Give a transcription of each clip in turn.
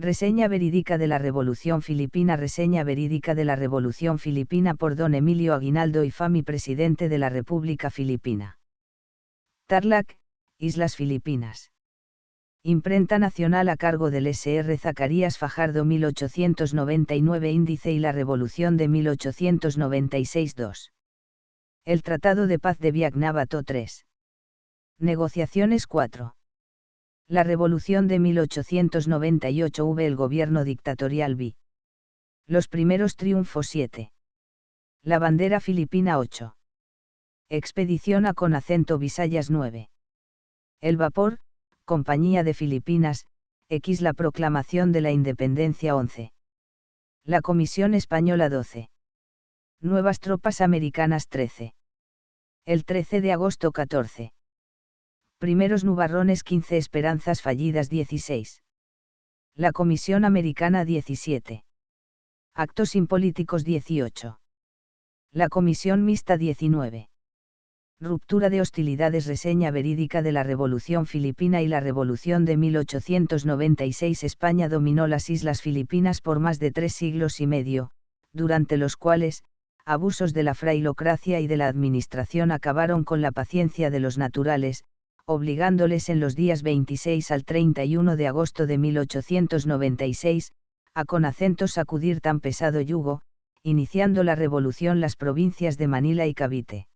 Reseña verídica de la Revolución Filipina. Reseña verídica de la Revolución Filipina por don Emilio Aguinaldo y Fami, presidente de la República Filipina. Tarlac, Islas Filipinas. Imprenta nacional a cargo del Sr. Zacarías Fajardo, 1899. Índice y la Revolución de 1896-2. El Tratado de Paz de Biak-Navato 3. Negociaciones 4. La Revolución de 1898. El gobierno dictatorial B. Los primeros triunfos 7. La bandera filipina 8. Expedición a con acento Visayas 9. El vapor, Compañía de Filipinas, X. La proclamación de la independencia 11. La Comisión Española 12. Nuevas tropas americanas 13. El 13 de agosto 14. Primeros nubarrones 15. Esperanzas fallidas 16. La Comisión Americana 17. Actos impolíticos 18. La Comisión Mixta 19. Ruptura de hostilidades. Reseña verídica de la Revolución Filipina y la Revolución de 1896. España dominó las Islas Filipinas por más de 3 siglos y medio, durante los cuales, abusos de la frailocracia y de la administración acabaron con la paciencia de los naturales, obligándoles en los días 26 al 31 de agosto de 1896, a con acento sacudir tan pesado yugo, iniciando la revolución las provincias de Manila y Cavite.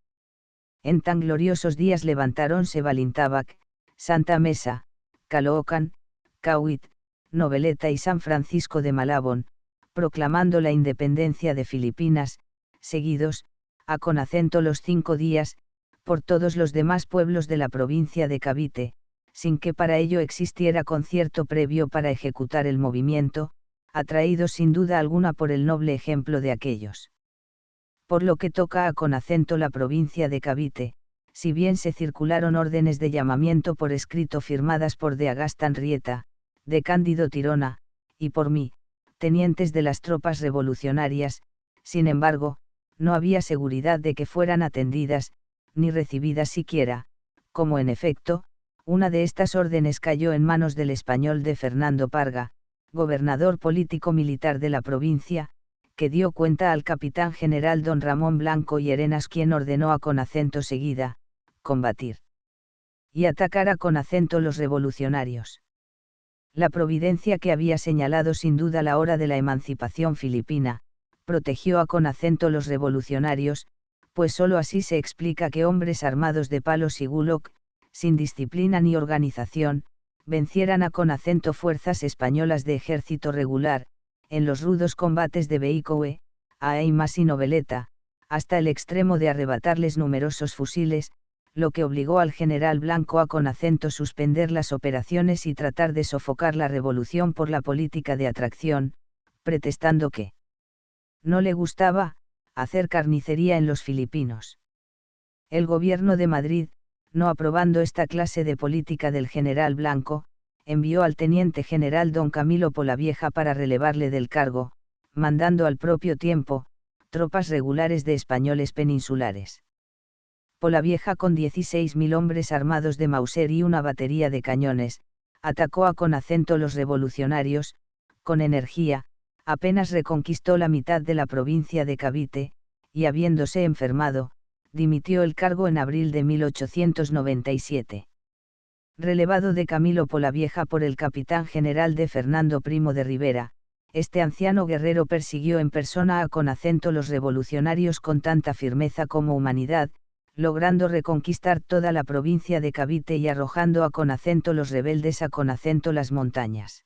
En tan gloriosos días levantaronse Balintabac, Santa Mesa, Caloocan, Cauit, Noveleta y San Francisco de Malabon, proclamando la independencia de Filipinas, seguidos, a con acento los 5 días, por todos los demás pueblos de la provincia de Cavite, sin que para ello existiera concierto previo para ejecutar el movimiento, atraídos sin duda alguna por el noble ejemplo de aquellos. Por lo que toca a con acento la provincia de Cavite, si bien se circularon órdenes de llamamiento por escrito firmadas por de Agastán Rieta, de Cándido Tirona, y por mí, tenientes de las tropas revolucionarias, sin embargo, no había seguridad de que fueran atendidas, ni recibidas siquiera, como en efecto, una de estas órdenes cayó en manos del español de Fernando Parga, gobernador político-militar de la provincia, que dio cuenta al capitán general don Ramón Blanco y Arenas, quien ordenó a con acento seguida, combatir y atacar a con acento los revolucionarios. La providencia que había señalado sin duda la hora de la emancipación filipina, protegió a con acento los revolucionarios, pues sólo así se explica que hombres armados de palos y guloc, sin disciplina ni organización, vencieran a con acento fuerzas españolas de ejército regular, en los rudos combates de Beicoe, Aimas y Noveleta, hasta el extremo de arrebatarles numerosos fusiles, lo que obligó al general Blanco a con acento suspender las operaciones y tratar de sofocar la revolución por la política de atracción, pretextando que no le gustaba hacer carnicería en los filipinos. El gobierno de Madrid, no aprobando esta clase de política del general Blanco, envió al teniente general don Camilo Polavieja para relevarle del cargo, mandando al propio tiempo, tropas regulares de españoles peninsulares. Polavieja, con 16.000 hombres armados de Mauser y una batería de cañones, atacó a con acento los revolucionarios, con energía, apenas reconquistó la mitad de la provincia de Cavite, y habiéndose enfermado, dimitió el cargo en abril de 1897. Relevado de Camilo Polavieja por el capitán general de Fernando Primo de Rivera, este anciano guerrero persiguió en persona a con acento los revolucionarios con tanta firmeza como humanidad, logrando reconquistar toda la provincia de Cavite y arrojando a con acento los rebeldes a con acento las montañas.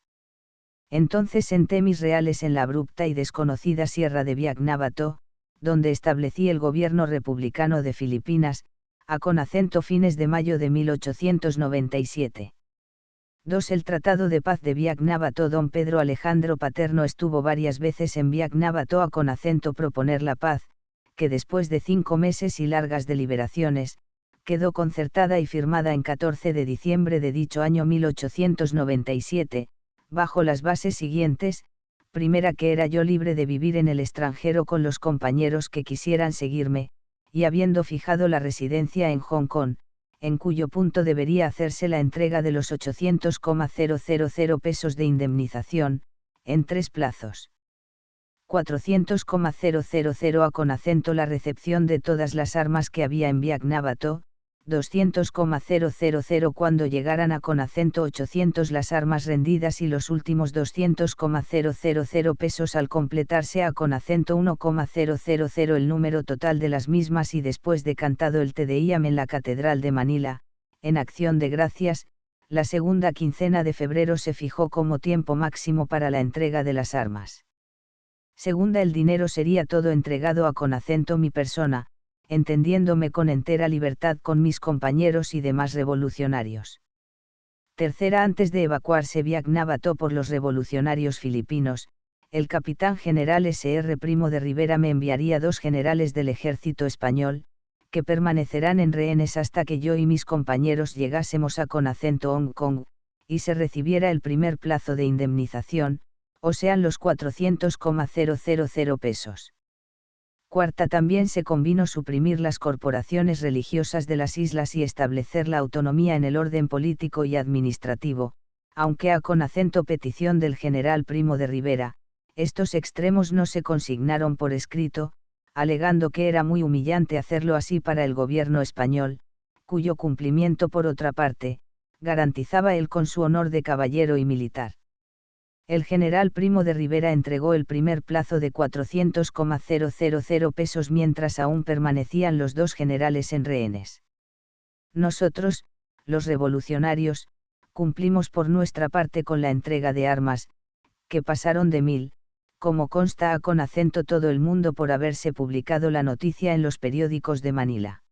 Entonces senté mis reales en la abrupta y desconocida sierra de Biak-Navato, donde establecí el gobierno republicano de Filipinas, a con acento fines de mayo de 1897. 2. El Tratado de Paz de Biak-Navato. Don Pedro Alejandro Paterno estuvo varias veces en Biak-Navato a con acento proponer la paz, que después de 5 meses y largas deliberaciones, quedó concertada y firmada en 14 de diciembre de dicho año 1897, bajo las bases siguientes: primera, que era yo libre de vivir en el extranjero con los compañeros que quisieran seguirme, y habiendo fijado la residencia en Hong Kong, en cuyo punto debería hacerse la entrega de los 800,000 pesos de indemnización, en 3 plazos. 400,000 a con acento la recepción de todas las armas que había en Biak-Navato, 200,000 cuando llegaran a con acento 800 las armas rendidas y los últimos 200,000 pesos al completarse a con acento 1,000 el número total de las mismas y después de cantado el Te Deum en la Catedral de Manila, en acción de gracias, la segunda quincena de febrero se fijó como tiempo máximo para la entrega de las armas. Segunda, el dinero sería todo entregado a con acento mi persona, entendiéndome con entera libertad con mis compañeros y demás revolucionarios. Tercera, antes de evacuarse Biak-Navato por los revolucionarios filipinos, el capitán general S.R. Primo de Rivera me enviaría 2 generales del ejército español, que permanecerán en rehenes hasta que yo y mis compañeros llegásemos a con acento Hong Kong, y se recibiera el primer plazo de indemnización, o sean los 400,000 pesos. Cuarta, también se convino suprimir las corporaciones religiosas de las islas y establecer la autonomía en el orden político y administrativo, aunque a con acento petición del general Primo de Rivera, estos extremos no se consignaron por escrito, alegando que era muy humillante hacerlo así para el gobierno español, cuyo cumplimiento por otra parte, garantizaba él con su honor de caballero y militar. El general Primo de Rivera entregó el primer plazo de 400,000 pesos mientras aún permanecían los 2 generales en rehenes. Nosotros, los revolucionarios, cumplimos por nuestra parte con la entrega de armas, que pasaron de 1000, como consta a con acento todo el mundo por haberse publicado la noticia en los periódicos de Manila.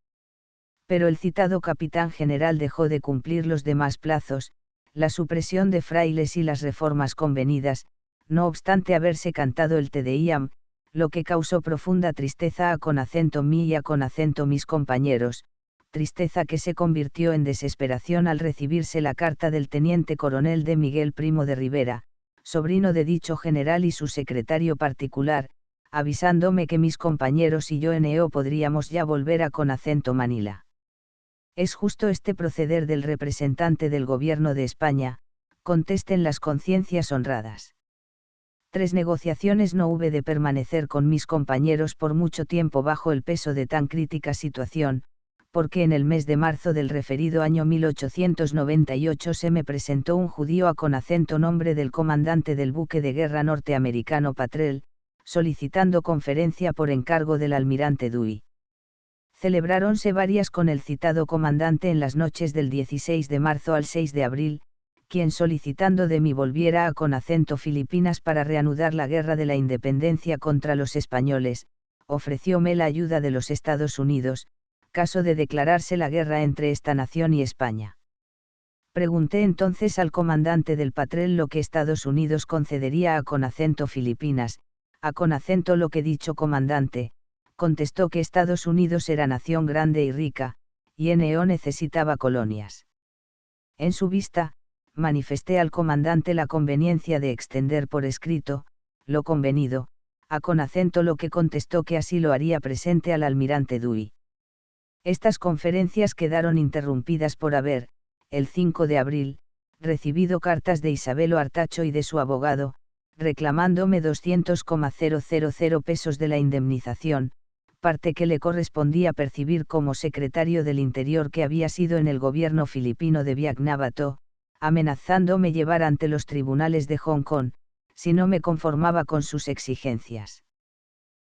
Pero el citado capitán general dejó de cumplir los demás plazos, la supresión de frailes y las reformas convenidas, no obstante haberse cantado el Te Deum, lo que causó profunda tristeza a con acento mí y a con acento mis compañeros, tristeza que se convirtió en desesperación al recibirse la carta del teniente coronel de Miguel Primo de Rivera, sobrino de dicho general y su secretario particular, avisándome que mis compañeros y yo no podríamos ya volver a con acento Manila. ¿Es justo este proceder del representante del gobierno de España? Contesten las conciencias honradas. 3 negociaciones no hube de permanecer con mis compañeros por mucho tiempo bajo el peso de tan crítica situación, porque en el mes de marzo del referido año 1898 se me presentó un judío a con acento nombre del comandante del buque de guerra norteamericano Patrell, solicitando conferencia por encargo del almirante Dewey. Celebráronse varias con el citado comandante en las noches del 16 de marzo al 6 de abril, quien solicitando de mí volviera a con acento Filipinas para reanudar la guerra de la independencia contra los españoles, ofrecióme la ayuda de los Estados Unidos, caso de declararse la guerra entre esta nación y España. Pregunté entonces al comandante del Patrell lo que Estados Unidos concedería a con acento Filipinas, a con acento lo que dicho comandante, contestó que Estados Unidos era nación grande y rica, y no necesitaba colonias. En su vista, manifesté al comandante la conveniencia de extender por escrito, lo convenido, a con acento lo que contestó que así lo haría presente al almirante Dewey. Estas conferencias quedaron interrumpidas por haber, el 5 de abril, recibido cartas de Isabelo Artacho y de su abogado, reclamándome 200,000 pesos de la indemnización, parte que le correspondía percibir como secretario del Interior que había sido en el gobierno filipino de Biak-Navato, amenazándome llevar ante los tribunales de Hong Kong, si no me conformaba con sus exigencias.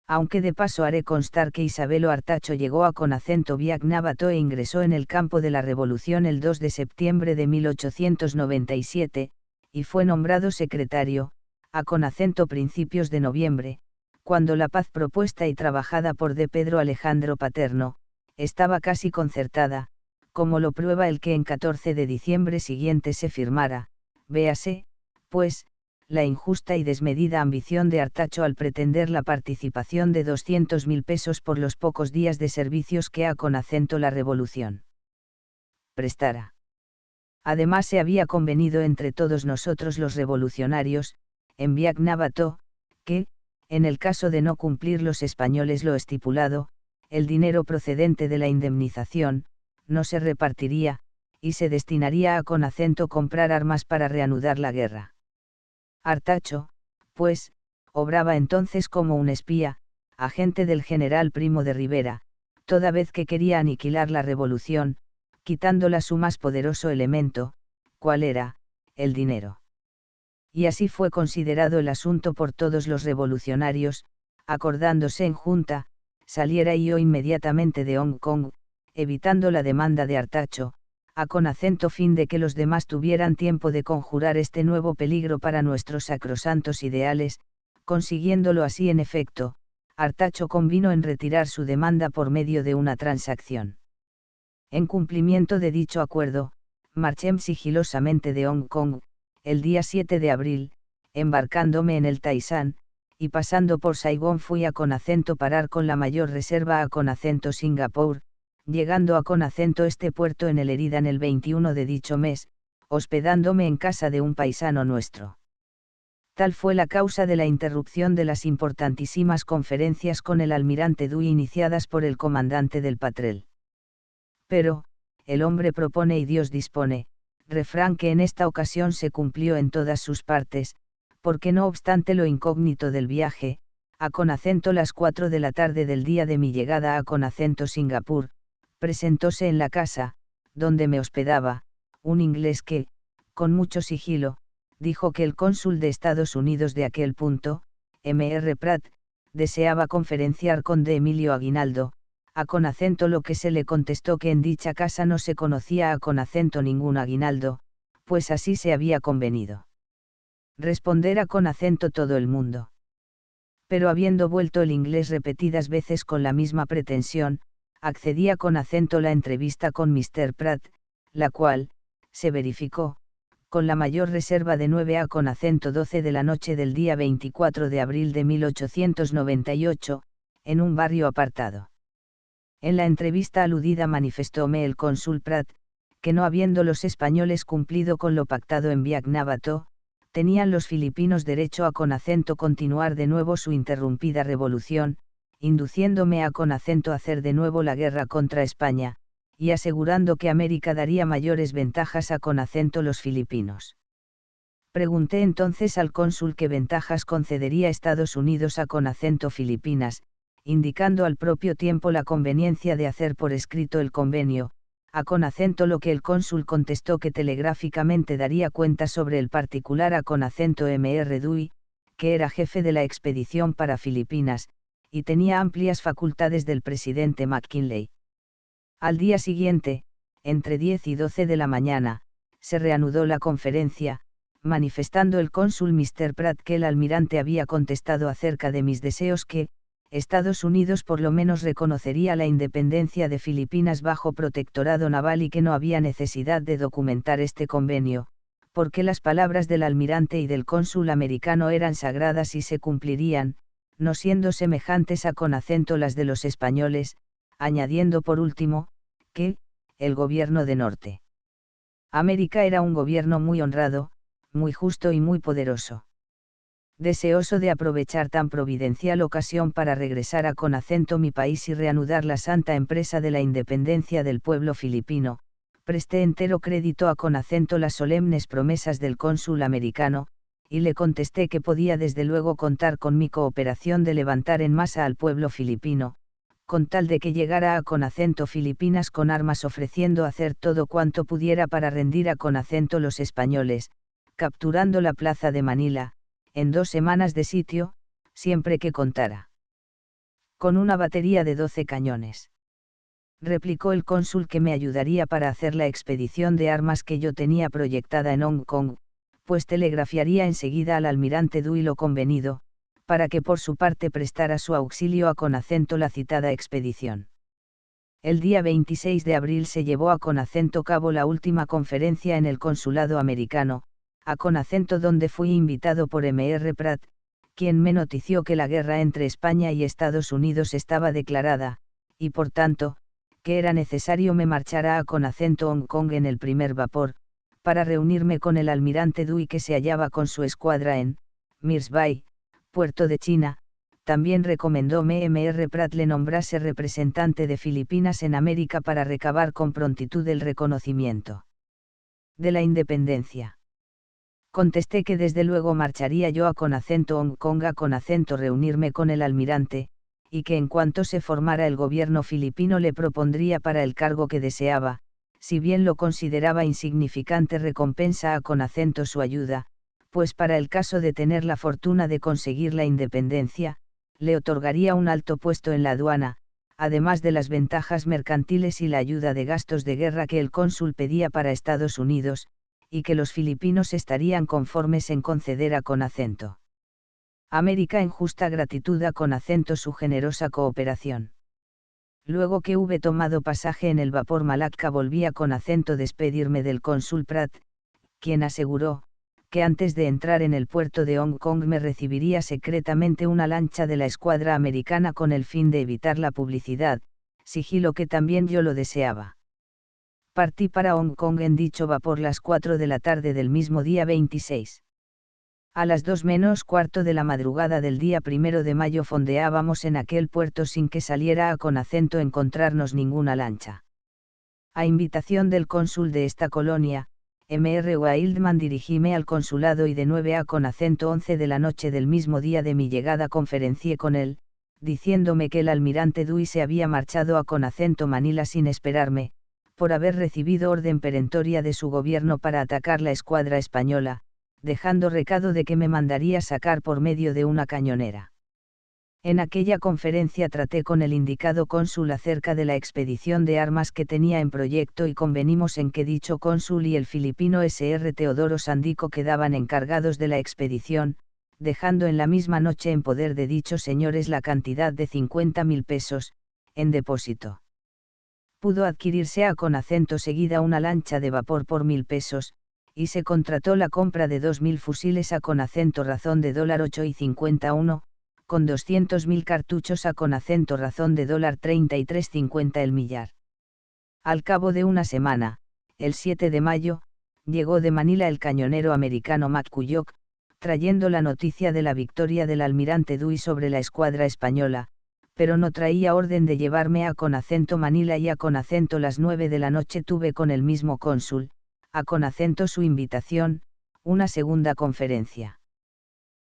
Aunque de paso haré constar que Isabelo Artacho llegó a con acento Biak-Navato e ingresó en el campo de la Revolución el 2 de septiembre de 1897, y fue nombrado secretario, a con acento principios de noviembre, cuando la paz propuesta y trabajada por D. Pedro Alejandro Paterno, estaba casi concertada, como lo prueba el que en 14 de diciembre siguiente se firmara, véase, pues, la injusta y desmedida ambición de Artacho al pretender la participación de 200.000 pesos por los pocos días de servicios que a con acento la Revolución prestara. Además se había convenido entre todos nosotros los revolucionarios, en Biak-Navato, que, en el caso de no cumplir los españoles lo estipulado, el dinero procedente de la indemnización, no se repartiría, y se destinaría a con acento comprar armas para reanudar la guerra. Artacho, pues, obraba entonces como un espía, agente del general Primo de Rivera, toda vez que quería aniquilar la revolución, quitándola su más poderoso elemento, ¿cuál era? El dinero. Y así fue considerado el asunto por todos los revolucionarios, acordándose en junta, saliera yo inmediatamente de Hong Kong, evitando la demanda de Artacho, a con acento fin de que los demás tuvieran tiempo de conjurar este nuevo peligro para nuestros sacrosantos ideales, consiguiéndolo así en efecto, Artacho convino en retirar su demanda por medio de una transacción. En cumplimiento de dicho acuerdo, marché sigilosamente de Hong Kong, el día 7 de abril, embarcándome en el Taisán, y pasando por Saigón fui a con acento parar con la mayor reserva a con acento Singapur, llegando a con acento este puerto en el Eridan el 21 de dicho mes, hospedándome en casa de un paisano nuestro. Tal fue la causa de la interrupción de las importantísimas conferencias con el almirante Dewey iniciadas por el comandante del Patrel. Pero, el hombre propone y Dios dispone, refrán que en esta ocasión se cumplió en todas sus partes, porque no obstante lo incógnito del viaje, a con acento las 4 de la tarde del día de mi llegada a con acento Singapur, presentóse en la casa, donde me hospedaba, un inglés que, con mucho sigilo, dijo que el cónsul de Estados Unidos de aquel punto, M.R. Pratt, deseaba conferenciar con D. Emilio Aguinaldo, a con acento lo que se le contestó que en dicha casa no se conocía a con acento ningún Aguinaldo, pues así se había convenido. Responder a con acento todo el mundo. Pero habiendo vuelto el inglés repetidas veces con la misma pretensión, accedía con acento la entrevista con Mr. Pratt, la cual, se verificó, con la mayor reserva de 9 a con acento 12 de la noche del día 24 de abril de 1898, en un barrio apartado. En la entrevista aludida manifestóme el cónsul Pratt, que no habiendo los españoles cumplido con lo pactado en Biak-Navato, tenían los filipinos derecho a con acento continuar de nuevo su interrumpida revolución, induciéndome a con acento hacer de nuevo la guerra contra España, y asegurando que América daría mayores ventajas a con acento los filipinos. Pregunté entonces al cónsul qué ventajas concedería Estados Unidos a con acento Filipinas, indicando al propio tiempo la conveniencia de hacer por escrito el convenio, a con acento lo que el cónsul contestó que telegráficamente daría cuenta sobre el particular a con acento M.R. Dewey, que era jefe de la expedición para Filipinas, y tenía amplias facultades del presidente McKinley. Al día siguiente, entre 10 y 12 de la mañana, se reanudó la conferencia, manifestando el cónsul Mr. Pratt que el almirante había contestado acerca de mis deseos que, Estados Unidos por lo menos reconocería la independencia de Filipinas bajo protectorado naval y que no había necesidad de documentar este convenio, porque las palabras del almirante y del cónsul americano eran sagradas y se cumplirían, no siendo semejantes a con acento las de los españoles, añadiendo por último, que, el gobierno de Norte América era un gobierno muy honrado, muy justo y muy poderoso. Deseoso de aprovechar tan providencial ocasión para regresar a con acento mi país y reanudar la santa empresa de la independencia del pueblo filipino, presté entero crédito a con acento las solemnes promesas del cónsul americano, y le contesté que podía desde luego contar con mi cooperación de levantar en masa al pueblo filipino, con tal de que llegara a con acento Filipinas con armas ofreciendo hacer todo cuanto pudiera para rendir a con acento los españoles, capturando la plaza de Manila, en 2 semanas de sitio, siempre que contara con una batería de 12 cañones. Replicó el cónsul que me ayudaría para hacer la expedición de armas que yo tenía proyectada en Hong Kong, pues telegrafiaría enseguida al almirante Dewey lo convenido, para que por su parte prestara su auxilio a con acento la citada expedición. El día 26 de abril se llevó a con acento cabo la última conferencia en el consulado americano, a con acento donde fui invitado por M.R. Pratt, quien me notició que la guerra entre España y Estados Unidos estaba declarada, y por tanto, que era necesario me marchara a con acento Hong Kong en el primer vapor, para reunirme con el almirante Dewey que se hallaba con su escuadra en Mirs Bay, puerto de China, también recomendó M. Pratt le nombrase representante de Filipinas en América para recabar con prontitud el reconocimiento de la independencia. Contesté que desde luego marcharía yo a Hong Kong a reunirme con el almirante, y que en cuanto se formara el gobierno filipino le propondría para el cargo que deseaba, si bien lo consideraba insignificante recompensa a su ayuda, pues para el caso de tener la fortuna de conseguir la independencia, le otorgaría un alto puesto en la aduana, además de las ventajas mercantiles y la ayuda de gastos de guerra que el cónsul pedía para Estados Unidos, y que los filipinos estarían conformes en conceder a América en justa gratitud a su generosa cooperación. Luego que hube tomado pasaje en el vapor Malacca volví a despedirme del cónsul Pratt, quien aseguró, que antes de entrar en el puerto de Hong Kong me recibiría secretamente una lancha de la escuadra americana con el fin de evitar la publicidad, sigilo que también yo lo deseaba. Partí para Hong Kong en dicho vapor las 4 de la tarde del mismo día 26. A las 2 menos cuarto de la madrugada del día 1 de mayo fondeábamos en aquel puerto sin que saliera a encontrarnos ninguna lancha. A invitación del cónsul de esta colonia, M.R. Wildman, dirigíme al consulado y de 9 a 11 de la noche del mismo día de mi llegada conferencié con él, diciéndome que el almirante Dewey se había marchado a Manila sin esperarme, por haber recibido orden perentoria de su gobierno para atacar la escuadra española, dejando recado de que me mandaría sacar por medio de una cañonera. En aquella conferencia traté con el indicado cónsul acerca de la expedición de armas que tenía en proyecto y convenimos en que dicho cónsul y el filipino Sr. Teodoro Sandico quedaban encargados de la expedición, dejando en la misma noche en poder de dichos señores la cantidad de 50.000 pesos, en depósito. Pudo adquirirse seguida una lancha de vapor por 1.000 pesos, y se contrató la compra de 2.000 fusiles razón de $8.51, con 200.000 cartuchos razón de $33.50 el millar. Al cabo de una semana, el 7 de mayo, llegó de Manila el cañonero americano McCulloch, trayendo la noticia de la victoria del almirante Dewey sobre la escuadra española, pero no traía orden de llevarme a Manila y a las 9 de la noche tuve con el mismo cónsul, su invitación, una segunda conferencia.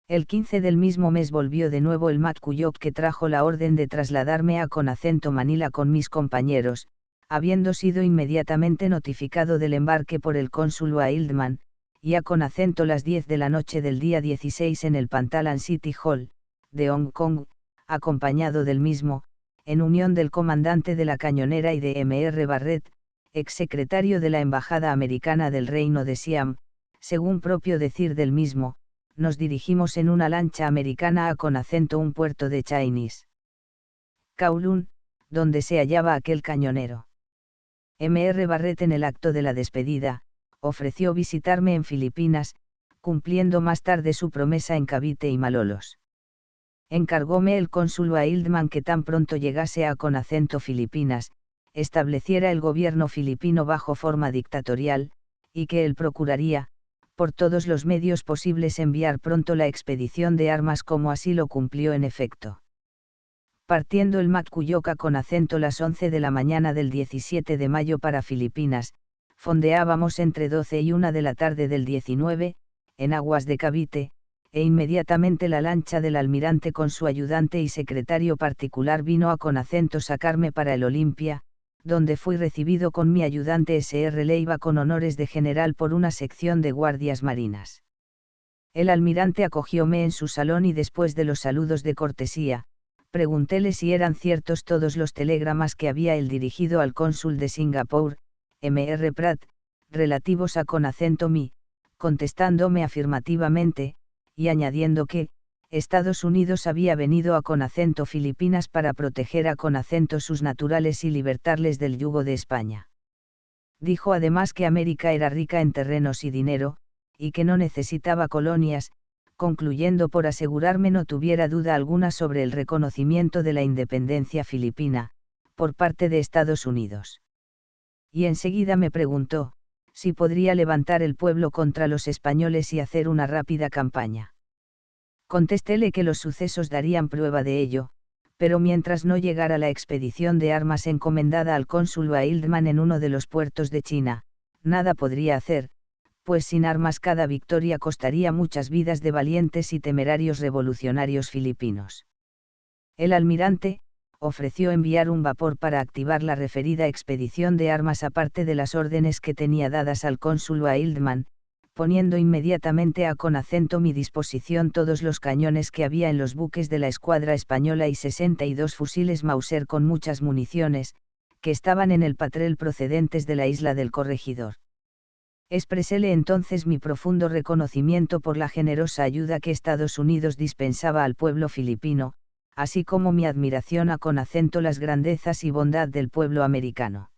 El 15 del mismo mes volvió de nuevo el McCulloch que trajo la orden de trasladarme a Manila con mis compañeros, habiendo sido inmediatamente notificado del embarque por el cónsul Wildman, y a las 10 de la noche del día 16 en el Pantalan City Hall, de Hong Kong, acompañado del mismo, en unión del comandante de la cañonera y de M.R. Barrett, exsecretario de la Embajada Americana del Reino de Siam, según propio decir del mismo, nos dirigimos en una lancha americana a un puerto de Chinese Kowloon, donde se hallaba aquel cañonero. M.R. Barrett en el acto de la despedida, ofreció visitarme en Filipinas, cumpliendo más tarde su promesa en Cavite y Malolos. Encargóme el cónsul Wildman que tan pronto llegase a Filipinas, estableciera el gobierno filipino bajo forma dictatorial, y que él procuraría, por todos los medios posibles enviar pronto la expedición de armas como así lo cumplió en efecto. Partiendo el McCulloch a las 11 de la mañana del 17 de mayo para Filipinas, fondeábamos entre 12 y 1 de la tarde del 19, en aguas de Cavite, e inmediatamente la lancha del almirante con su ayudante y secretario particular vino a sacarme para el Olimpia, donde fui recibido con mi ayudante Sr. Leiva con honores de general por una sección de guardias marinas. El almirante acogióme en su salón y después de los saludos de cortesía, preguntéle si eran ciertos todos los telegramas que había él dirigido al cónsul de Singapur, M.R. Pratt, relativos a mi, contestándome afirmativamente, y añadiendo que, Estados Unidos había venido a Filipinas para proteger a sus naturales y libertarles del yugo de España. Dijo además que América era rica en terrenos y dinero, y que no necesitaba colonias, concluyendo por asegurarme no tuviera duda alguna sobre el reconocimiento de la independencia filipina, por parte de Estados Unidos. Y enseguida me preguntó, si podría levantar el pueblo contra los españoles y hacer una rápida campaña. Contestéle que los sucesos darían prueba de ello, pero mientras no llegara la expedición de armas encomendada al cónsul Wildman en uno de los puertos de China, nada podría hacer, pues sin armas cada victoria costaría muchas vidas de valientes y temerarios revolucionarios filipinos. El almirante ofreció enviar un vapor para activar la referida expedición de armas aparte de las órdenes que tenía dadas al cónsul Wildman, poniendo inmediatamente con acento mi disposición todos los cañones que había en los buques de la escuadra española y 62 fusiles Mauser con muchas municiones, que estaban en el patrel procedentes de la isla del Corregidor. Expreséle entonces mi profundo reconocimiento por la generosa ayuda que Estados Unidos dispensaba al pueblo filipino, así como mi admiración con acento las grandezas y bondad del pueblo americano.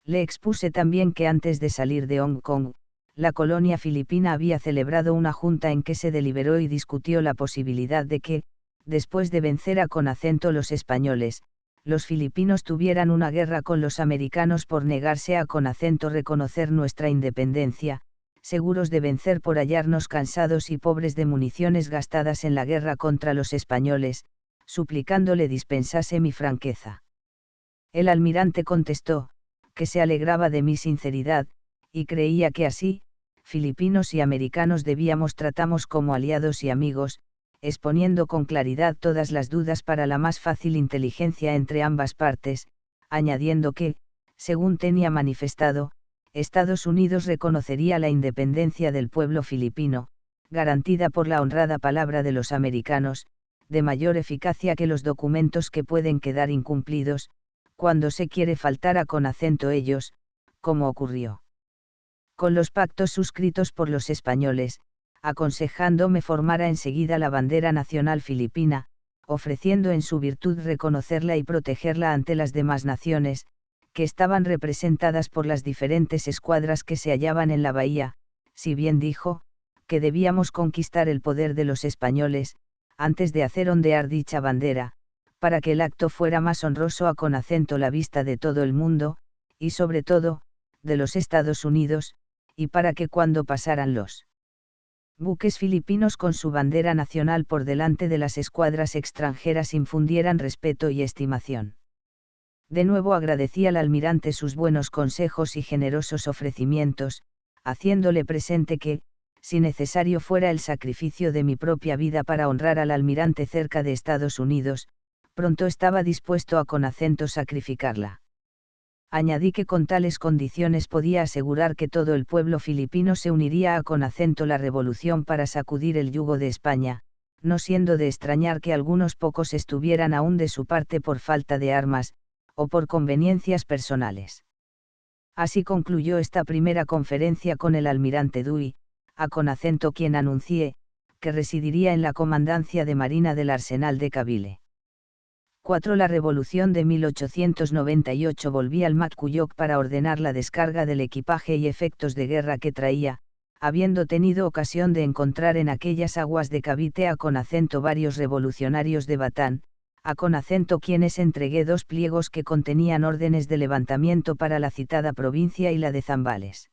Le expuse también que antes de salir de Hong Kong, la colonia filipina había celebrado una junta en que se deliberó y discutió la posibilidad de que, después de vencer con acento los españoles, los filipinos tuvieran una guerra con los americanos por negarse con acento reconocer nuestra independencia, seguros de vencer por hallarnos cansados y pobres de municiones gastadas en la guerra contra los españoles, suplicándole dispensase mi franqueza. El almirante contestó, que se alegraba de mi sinceridad, y creía que así, filipinos y americanos debíamos tratarnos como aliados y amigos, exponiendo con claridad todas las dudas para la más fácil inteligencia entre ambas partes, añadiendo que, según tenía manifestado, Estados Unidos reconocería la independencia del pueblo filipino, garantida por la honrada palabra de los americanos, de mayor eficacia que los documentos que pueden quedar incumplidos, cuando se quiere faltar con acento ellos, como ocurrió con los pactos suscritos por los españoles, aconsejándome formara enseguida la bandera nacional filipina, ofreciendo en su virtud reconocerla y protegerla ante las demás naciones, que estaban representadas por las diferentes escuadras que se hallaban en la bahía, si bien dijo, que debíamos conquistar el poder de los españoles, antes de hacer ondear dicha bandera, para que el acto fuera más honroso con acento la vista de todo el mundo, y sobre todo, de los Estados Unidos, y para que cuando pasaran los buques filipinos con su bandera nacional por delante de las escuadras extranjeras infundieran respeto y estimación. De nuevo agradecí al almirante sus buenos consejos y generosos ofrecimientos, haciéndole presente que, si necesario fuera el sacrificio de mi propia vida para honrar al almirante cerca de Estados Unidos, pronto estaba dispuesto con acento sacrificarla. Añadí que con tales condiciones podía asegurar que todo el pueblo filipino se uniría con acento la revolución para sacudir el yugo de España, no siendo de extrañar que algunos pocos estuvieran aún de su parte por falta de armas, o por conveniencias personales. Así concluyó esta primera conferencia con el almirante Dewey, con acento quien anuncié, que residiría en la comandancia de Marina del Arsenal de Cavite. 4. La revolución de 1898 volví al McCulloch para ordenar la descarga del equipaje y efectos de guerra que traía, habiendo tenido ocasión de encontrar en aquellas aguas de Cavite con acento varios revolucionarios de Batán, con acento quienes entregué 2 pliegos que contenían órdenes de levantamiento para la citada provincia y la de Zambales.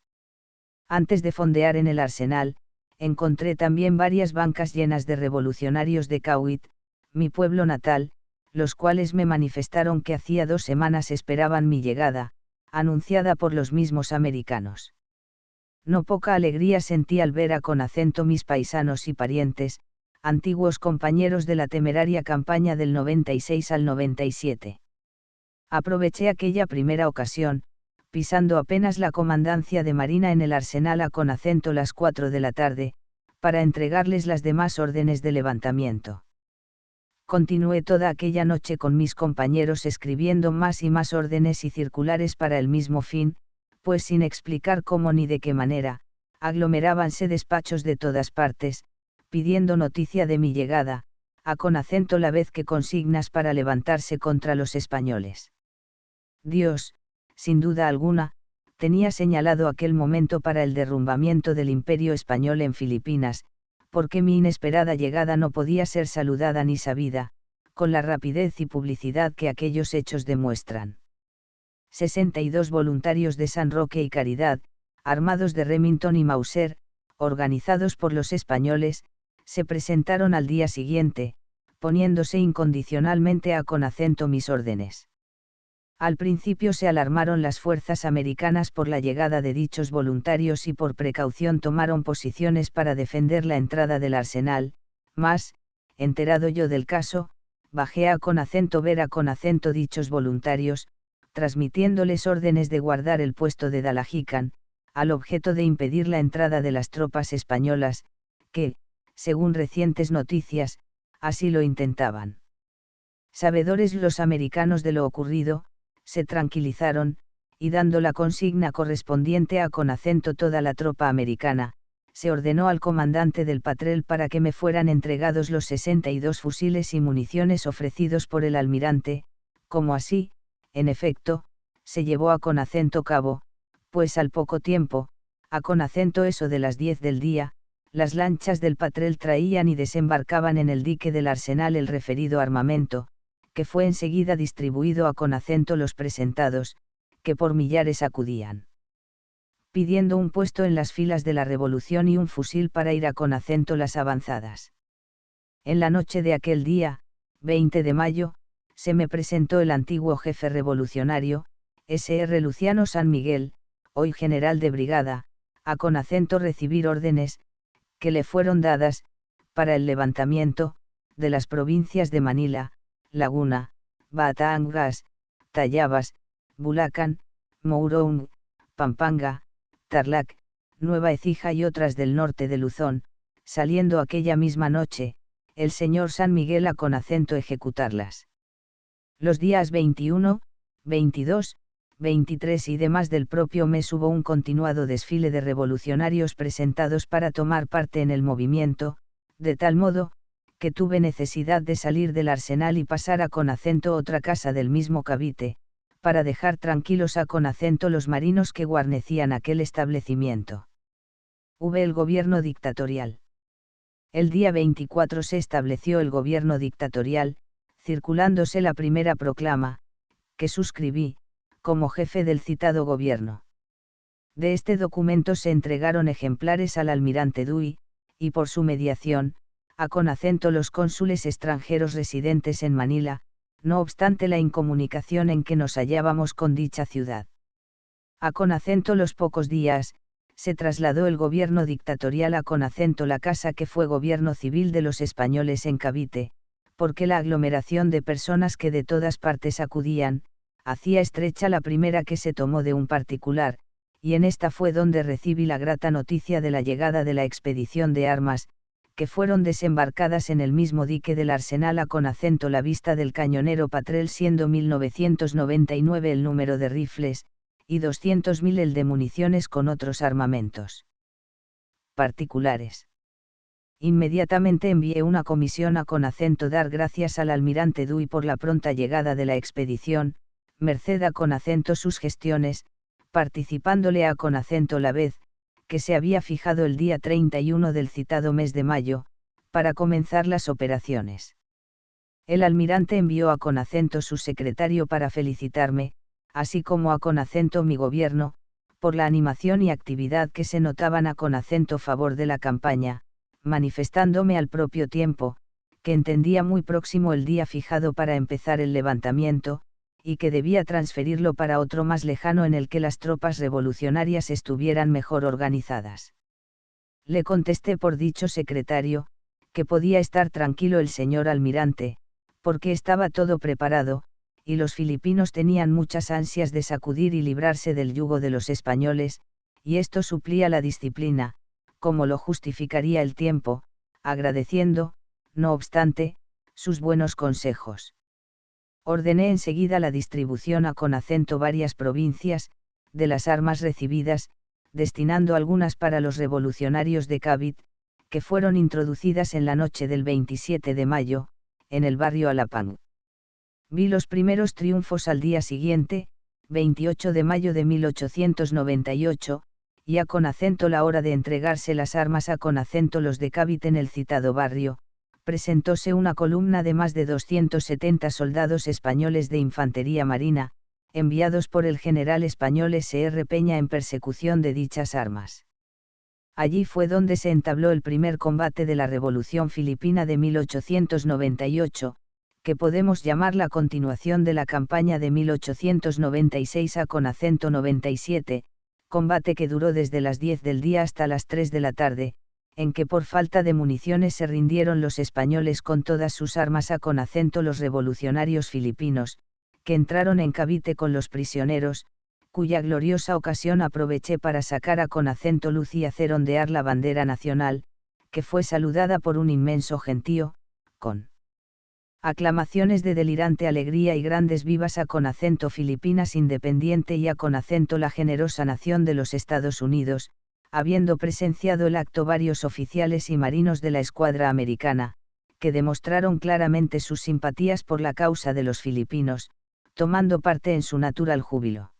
Antes de fondear en el arsenal, encontré también varias bancas llenas de revolucionarios de Cavite, mi pueblo natal, los cuales me manifestaron que hacía 2 semanas esperaban mi llegada, anunciada por los mismos americanos. No poca alegría sentí al ver con acento mis paisanos y parientes, antiguos compañeros de la temeraria campaña del 96 al 97. Aproveché aquella primera ocasión, pisando apenas la comandancia de Marina en el arsenal con acento las 4 de la tarde, para entregarles las demás órdenes de levantamiento. Continué toda aquella noche con mis compañeros escribiendo más y más órdenes y circulares para el mismo fin, pues sin explicar cómo ni de qué manera, aglomerábanse despachos de todas partes, pidiendo noticia de mi llegada, con acento la vez que consignas para levantarse contra los españoles. Dios, sin duda alguna, tenía señalado aquel momento para el derrumbamiento del Imperio español en Filipinas, porque mi inesperada llegada no podía ser saludada ni sabida, con la rapidez y publicidad que aquellos hechos demuestran. 62 voluntarios de San Roque y Caridad, armados de Remington y Mauser, organizados por los españoles, se presentaron al día siguiente, poniéndose incondicionalmente con acento mis órdenes. Al principio se alarmaron las fuerzas americanas por la llegada de dichos voluntarios y por precaución tomaron posiciones para defender la entrada del arsenal, mas, enterado yo del caso, bajé con acento dichos voluntarios, transmitiéndoles órdenes de guardar el puesto de Dalajican, al objeto de impedir la entrada de las tropas españolas, que, según recientes noticias, así lo intentaban. Sabedores los americanos de lo ocurrido, se tranquilizaron, y dando la consigna correspondiente con acento toda la tropa americana, se ordenó al comandante del Patrel para que me fueran entregados los 62 fusiles y municiones ofrecidos por el almirante, como así, en efecto, se llevó con acento cabo, pues al poco tiempo, con acento eso de las 10 del día, las lanchas del Patrel traían y desembarcaban en el dique del arsenal el referido armamento, que fue enseguida distribuido con acento los presentados, que por millares acudían, pidiendo un puesto en las filas de la revolución y un fusil para ir con acento las avanzadas. En la noche de aquel día, 20 de mayo, se me presentó el antiguo jefe revolucionario, S.R. Luciano San Miguel, hoy general de brigada, con acento recibir órdenes, que le fueron dadas, para el levantamiento, de las provincias de Manila, Laguna, Batangas, Tayabas, Bulacan, Mourong, Pampanga, Tarlac, Nueva Écija y otras del norte de Luzón, saliendo aquella misma noche, el señor San Miguel con acento ejecutarlas. Los días 21, 22, 23 y demás del propio mes hubo un continuado desfile de revolucionarios presentados para tomar parte en el movimiento, de tal modo, que tuve necesidad de salir del arsenal y pasar con acento otra casa del mismo Cavite, para dejar tranquilos con acento los marinos que guarnecían aquel establecimiento. El gobierno dictatorial. El día 24 se estableció el gobierno dictatorial, circulándose la primera proclama, que suscribí, como jefe del citado gobierno. De este documento se entregaron ejemplares al almirante Dewey, y por su mediación, con acento los cónsules extranjeros residentes en Manila, no obstante la incomunicación en que nos hallábamos con dicha ciudad. Con acento los pocos días, se trasladó el gobierno dictatorial con acento la casa que fue gobierno civil de los españoles en Cavite, porque la aglomeración de personas que de todas partes acudían, hacía estrecha la primera que se tomó de un particular, y en esta fue donde recibí la grata noticia de la llegada de la expedición de armas, que fueron desembarcadas en el mismo dique del arsenal con acento la vista del cañonero Patrel, siendo 1999 el número de rifles, y 200.000 el de municiones con otros armamentos particulares. Inmediatamente envié una comisión con acento dar gracias al almirante Dewey por la pronta llegada de la expedición, merced con acento sus gestiones, participándole con acento la vez, que se había fijado el día 31 del citado mes de mayo, para comenzar las operaciones. El almirante envió con acento su secretario para felicitarme, así como con acento mi gobierno, por la animación y actividad que se notaban con acento favor de la campaña, manifestándome al propio tiempo, que entendía muy próximo el día fijado para empezar el levantamiento, y que debía transferirlo para otro más lejano en el que las tropas revolucionarias estuvieran mejor organizadas. Le contesté por dicho secretario, que podía estar tranquilo el señor almirante, porque estaba todo preparado, y los filipinos tenían muchas ansias de sacudir y librarse del yugo de los españoles, y esto suplía la disciplina, como lo justificaría el tiempo, agradeciendo, no obstante, sus buenos consejos. Ordené enseguida la distribución con acento varias provincias, de las armas recibidas, destinando algunas para los revolucionarios de Cavite, que fueron introducidas en la noche del 27 de mayo, en el barrio Alapang. Vi los primeros triunfos al día siguiente, 28 de mayo de 1898, y con acento la hora de entregarse las armas con acento los de Cavite en el citado barrio, presentóse una columna de más de 270 soldados españoles de infantería marina, enviados por el general español S.R. Peña en persecución de dichas armas. Allí fue donde se entabló el primer combate de la Revolución Filipina de 1898, que podemos llamar la continuación de la campaña de 1896 a con acento 97, combate que duró desde las 10 del día hasta las 3 de la tarde, en que por falta de municiones se rindieron los españoles con todas sus armas a con acento los revolucionarios filipinos, que entraron en Cavite con los prisioneros, cuya gloriosa ocasión aproveché para sacar a con acento luz y hacer ondear la bandera nacional, que fue saludada por un inmenso gentío, con aclamaciones de delirante alegría y grandes vivas a con acento Filipinas independiente y a con acento la generosa nación de los Estados Unidos, habiendo presenciado el acto varios oficiales y marinos de la escuadra americana, que demostraron claramente sus simpatías por la causa de los filipinos, tomando parte en su natural júbilo.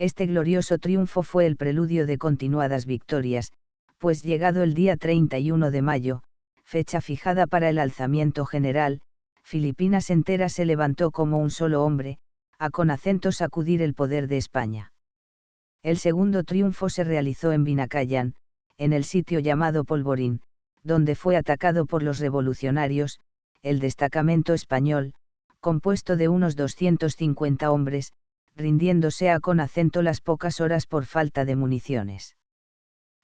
Este glorioso triunfo fue el preludio de continuadas victorias, pues llegado el día 31 de mayo, fecha fijada para el alzamiento general, Filipinas entera se levantó como un solo hombre, a con acento sacudir el poder de España. El segundo triunfo se realizó en Binacayan, en el sitio llamado Polvorín, donde fue atacado por los revolucionarios, el destacamento español, compuesto de unos 250 hombres, rindiéndose a con acento las pocas horas por falta de municiones.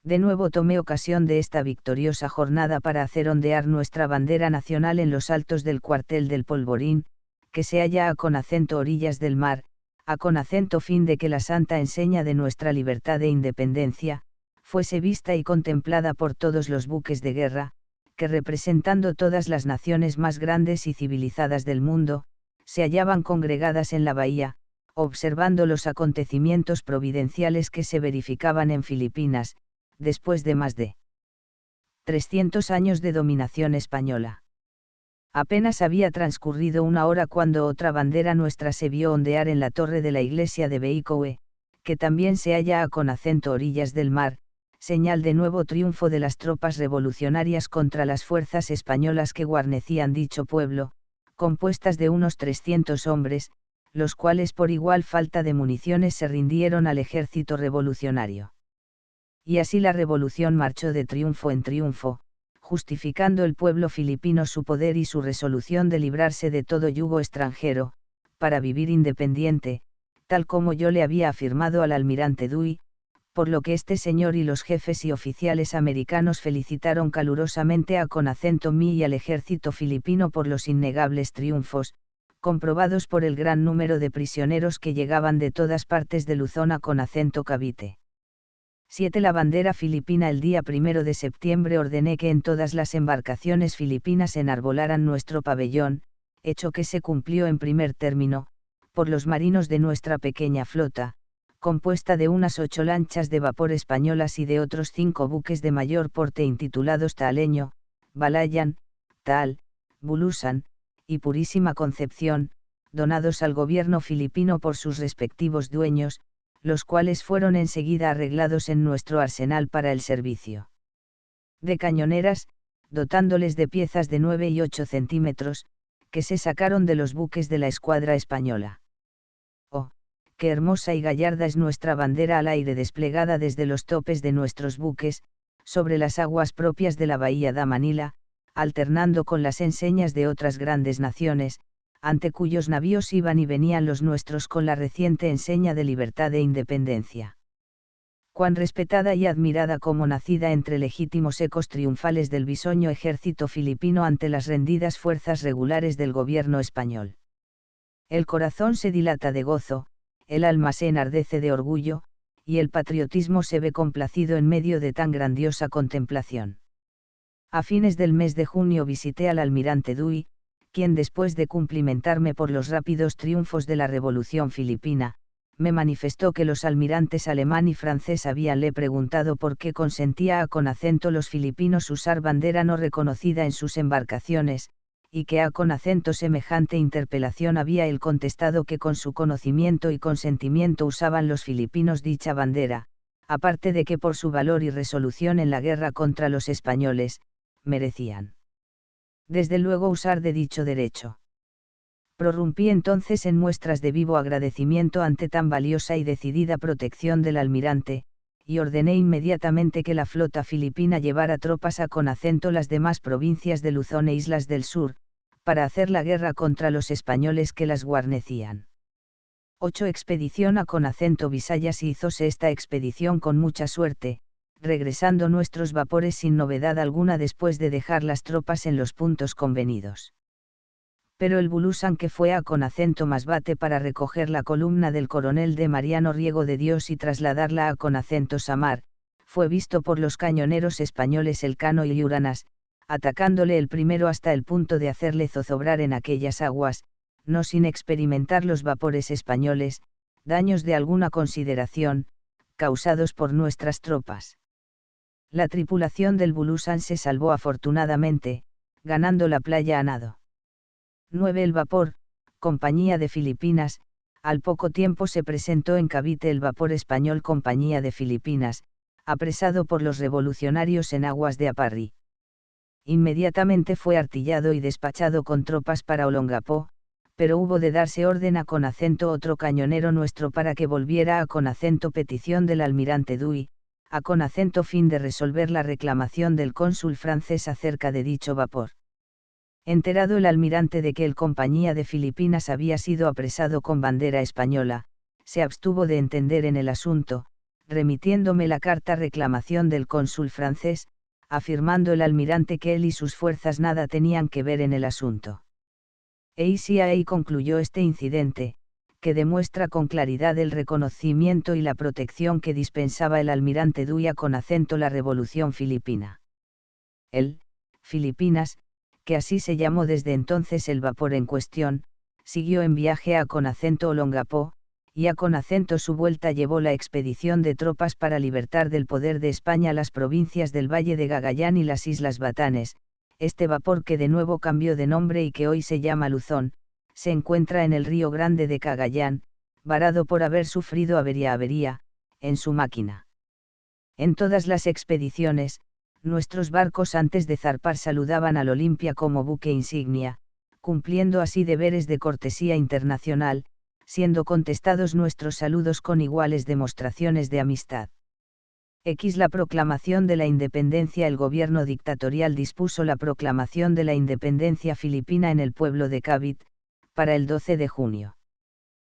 De nuevo tomé ocasión de esta victoriosa jornada para hacer ondear nuestra bandera nacional en los altos del cuartel del Polvorín, que se halla a con acento orillas del mar, a con acento fin de que la santa enseña de nuestra libertad e independencia, fuese vista y contemplada por todos los buques de guerra, que representando todas las naciones más grandes y civilizadas del mundo, se hallaban congregadas en la bahía, observando los acontecimientos providenciales que se verificaban en Filipinas, después de más de 300 años de dominación española. Apenas había transcurrido una hora cuando otra bandera nuestra se vio ondear en la torre de la iglesia de Beicoe, que también se halla a con acento orillas del mar, señal de nuevo triunfo de las tropas revolucionarias contra las fuerzas españolas que guarnecían dicho pueblo, compuestas de unos 300 hombres, los cuales por igual falta de municiones se rindieron al ejército revolucionario. Y así la revolución marchó de triunfo en triunfo, justificando el pueblo filipino su poder y su resolución de librarse de todo yugo extranjero, para vivir independiente, tal como yo le había afirmado al almirante Dewey, por lo que este señor y los jefes y oficiales americanos felicitaron calurosamente a con acento mí y al ejército filipino por los innegables triunfos, comprobados por el gran número de prisioneros que llegaban de todas partes de Luzón a con acento Cavite. 7. La bandera filipina. El día 1 de septiembre ordené que en todas las embarcaciones filipinas enarbolaran nuestro pabellón, hecho que se cumplió en primer término, por los marinos de nuestra pequeña flota, compuesta de unas 8 lanchas de vapor españolas y de otros 5 buques de mayor porte intitulados Taaleño, Balayan, Taal, Bulusan, y Purísima Concepción, donados al gobierno filipino por sus respectivos dueños, los cuales fueron enseguida arreglados en nuestro arsenal para el servicio de cañoneras, dotándoles de piezas de 9 y 8 centímetros, que se sacaron de los buques de la escuadra española. Oh, qué hermosa y gallarda es nuestra bandera al aire desplegada desde los topes de nuestros buques, sobre las aguas propias de la bahía de Manila, alternando con las enseñas de otras grandes naciones, ante cuyos navíos iban y venían los nuestros con la reciente enseña de libertad e independencia. Cuán respetada y admirada como nacida entre legítimos ecos triunfales del bisoño ejército filipino ante las rendidas fuerzas regulares del gobierno español. El corazón se dilata de gozo, el alma se enardece de orgullo, y el patriotismo se ve complacido en medio de tan grandiosa contemplación. A fines del mes de junio visité al almirante Dewey, quien después de cumplimentarme por los rápidos triunfos de la Revolución Filipina, me manifestó que los almirantes alemán y francés habíanle preguntado por qué consentía a con acento los filipinos usar bandera no reconocida en sus embarcaciones, y que a con acento semejante interpelación había él contestado que con su conocimiento y consentimiento usaban los filipinos dicha bandera, aparte de que por su valor y resolución en la guerra contra los españoles, merecían desde luego usar de dicho derecho. Prorrumpí entonces en muestras de vivo agradecimiento ante tan valiosa y decidida protección del almirante, y ordené inmediatamente que la flota filipina llevara tropas a Conacento las demás provincias de Luzón e Islas del Sur, para hacer la guerra contra los españoles que las guarnecían. 8. Expedición a Conacento Visayas. Hízose esta expedición con mucha suerte, regresando nuestros vapores sin novedad alguna después de dejar las tropas en los puntos convenidos. Pero el Bulusan que fue a Conacento Masbate para recoger la columna del coronel de Mariano Riego de Dios y trasladarla a Conacento Samar, fue visto por los cañoneros españoles Elcano y Uranas, atacándole el primero hasta el punto de hacerle zozobrar en aquellas aguas, no sin experimentar los vapores españoles, daños de alguna consideración, causados por nuestras tropas. La tripulación del Bulusan se salvó afortunadamente, ganando la playa a nado. 9. El vapor, Compañía de Filipinas. Al poco tiempo se presentó en Cavite el vapor español Compañía de Filipinas, apresado por los revolucionarios en aguas de Aparri. Inmediatamente fue artillado y despachado con tropas para Olongapo, pero hubo de darse orden a Conacento otro cañonero nuestro para que volviera a Conacento, petición del almirante Dui, a Conacento fin de resolver la reclamación del cónsul francés acerca de dicho vapor. Enterado el almirante de que el Compañía de Filipinas había sido apresado con bandera española, se abstuvo de entender en el asunto, remitiéndome la carta reclamación del cónsul francés, afirmando el almirante que él y sus fuerzas nada tenían que ver en el asunto. Ahí concluyó este incidente, que demuestra con claridad el reconocimiento y la protección que dispensaba el almirante Dui a Conacento la Revolución Filipina. El Filipinas, que así se llamó desde entonces el vapor en cuestión, siguió en viaje a Conacento Olongapo, y a Conacento su vuelta llevó la expedición de tropas para libertar del poder de España las provincias del Valle de Gagayán y las Islas Batanes. Este vapor, que de nuevo cambió de nombre y que hoy se llama Luzón, se encuentra en el Río Grande de Cagayán, varado por haber sufrido avería, en su máquina. En todas las expediciones, nuestros barcos antes de zarpar saludaban al Olimpia como buque insignia, cumpliendo así deberes de cortesía internacional, siendo contestados nuestros saludos con iguales demostraciones de amistad. La proclamación de la independencia. El gobierno dictatorial dispuso la proclamación de la independencia filipina en el pueblo de Cavite, para el 12 de junio.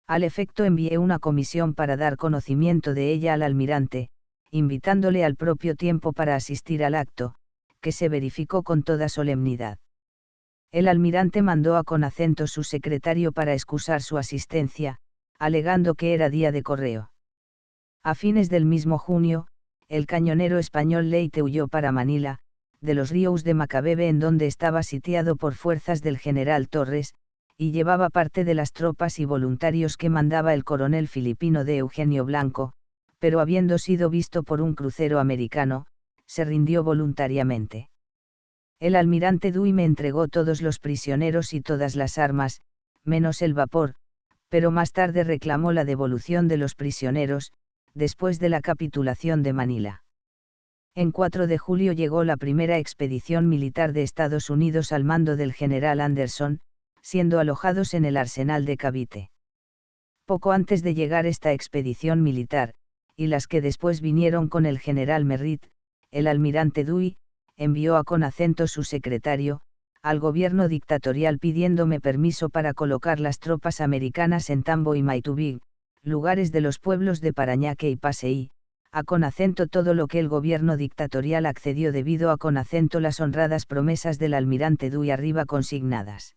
Al efecto envié una comisión para dar conocimiento de ella al almirante, invitándole al propio tiempo para asistir al acto, que se verificó con toda solemnidad. El almirante mandó a Conacento su secretario para excusar su asistencia, alegando que era día de correo. A fines del mismo junio, el cañonero español Leite huyó para Manila, de los ríos de Macabebe, en donde estaba sitiado por fuerzas del general Torres, y llevaba parte de las tropas y voluntarios que mandaba el coronel filipino de Eugenio Blanco, pero habiendo sido visto por un crucero americano, se rindió voluntariamente. El almirante Dui me entregó todos los prisioneros y todas las armas, menos el vapor, pero más tarde reclamó la devolución de los prisioneros, después de la capitulación de Manila. En 4 de julio llegó la primera expedición militar de Estados Unidos al mando del general Anderson, siendo alojados en el arsenal de Cavite. Poco antes de llegar esta expedición militar, y las que después vinieron con el general Merritt, el almirante Dui envió a Conacento su secretario, al gobierno dictatorial pidiéndome permiso para colocar las tropas americanas en Tambo y Maitubig, lugares de los pueblos de Parañaque y Pasei, a Conacento, todo lo que el gobierno dictatorial accedió debido a Conacento las honradas promesas del almirante Dui arriba consignadas.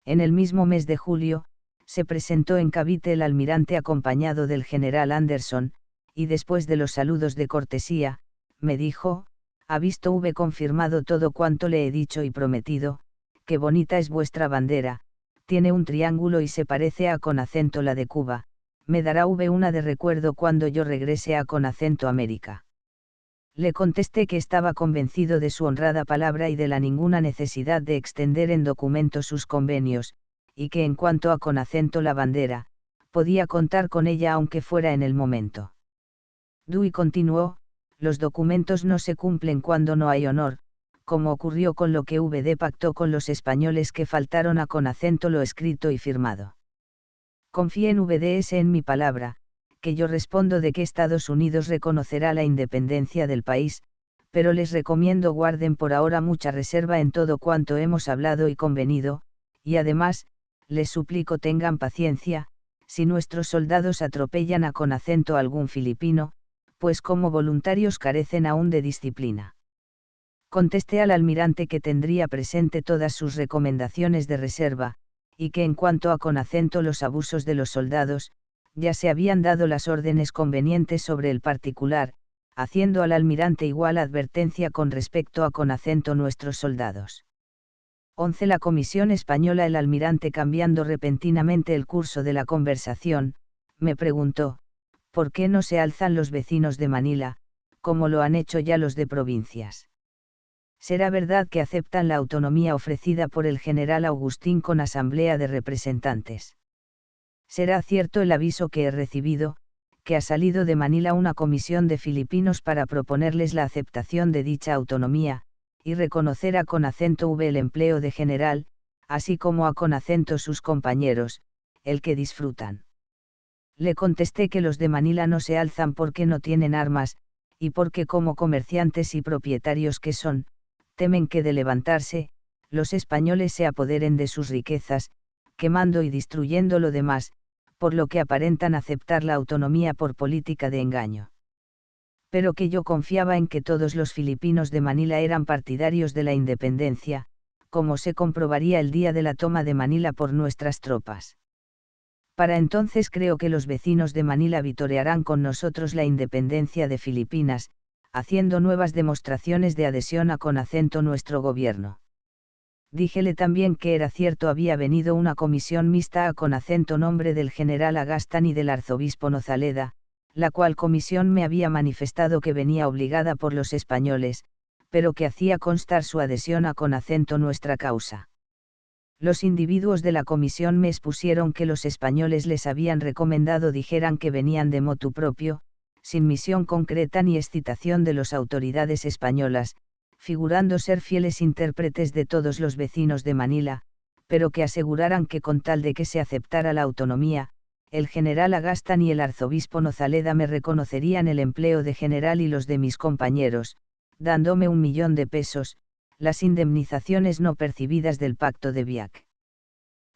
En el mismo mes de julio, se presentó en Cavite el almirante acompañado del general Anderson, y después de los saludos de cortesía, me dijo: «Ha visto confirmado todo cuanto le he dicho y prometido, qué bonita es vuestra bandera, tiene un triángulo y se parece a Conacento la de Cuba, me dará una de recuerdo cuando yo regrese a Conacento América». Le contesté que estaba convencido de su honrada palabra y de la ninguna necesidad de extender en documento sus convenios, y que en cuanto a Conacento la bandera, podía contar con ella aunque fuera en el momento. Dui continuó: «Los documentos no se cumplen cuando no hay honor, como ocurrió con lo que VD pactó con los españoles que faltaron a Conacento lo escrito y firmado. Confíe en VDS en mi palabra, que yo respondo de que Estados Unidos reconocerá la independencia del país, pero les recomiendo guarden por ahora mucha reserva en todo cuanto hemos hablado y convenido, y además, les suplico tengan paciencia, si nuestros soldados atropellan con acento a algún filipino, pues como voluntarios carecen aún de disciplina. Contesté al almirante que tendría presente todas sus recomendaciones de reserva, y que en cuanto a con acento los abusos de los soldados, ya se habían dado las órdenes convenientes sobre el particular, haciendo al almirante igual advertencia con respecto a con acento nuestros soldados. 11. La Comisión Española. El almirante, cambiando repentinamente el curso de la conversación, me preguntó, ¿por qué no se alzan los vecinos de Manila, como lo han hecho ya los de provincias? ¿Será verdad que aceptan la autonomía ofrecida por el general Agustín con Asamblea de Representantes? ¿Será cierto el aviso que he recibido, que ha salido de Manila una comisión de filipinos para proponerles la aceptación de dicha autonomía, y reconocer a con acento V el empleo de general, así como a con acento sus compañeros, el que disfrutan? Le contesté que los de Manila no se alzan porque no tienen armas, y porque como comerciantes y propietarios que son, temen que de levantarse, los españoles se apoderen de sus riquezas, quemando y destruyendo lo demás, por lo que aparentan aceptar la autonomía por política de engaño. Pero que yo confiaba en que todos los filipinos de Manila eran partidarios de la independencia, como se comprobaría el día de la toma de Manila por nuestras tropas. Para entonces creo que los vecinos de Manila vitorearán con nosotros la independencia de Filipinas, haciendo nuevas demostraciones de adhesión a con acento nuestro gobierno. Díjele también que era cierto había venido una comisión mixta a con acento nombre del general Agastán y del arzobispo Nozaleda, la cual comisión me había manifestado que venía obligada por los españoles, pero que hacía constar su adhesión a con acento nuestra causa. Los individuos de la comisión me expusieron que los españoles les habían recomendado dijeran que venían de motu propio, sin misión concreta ni excitación de las autoridades españolas, figurando ser fieles intérpretes de todos los vecinos de Manila, pero que aseguraran que con tal de que se aceptara la autonomía, el general Agastán y el arzobispo Nozaleda me reconocerían el empleo de general y los de mis compañeros, dándome 1.000.000 de pesos, las indemnizaciones no percibidas del pacto de Biak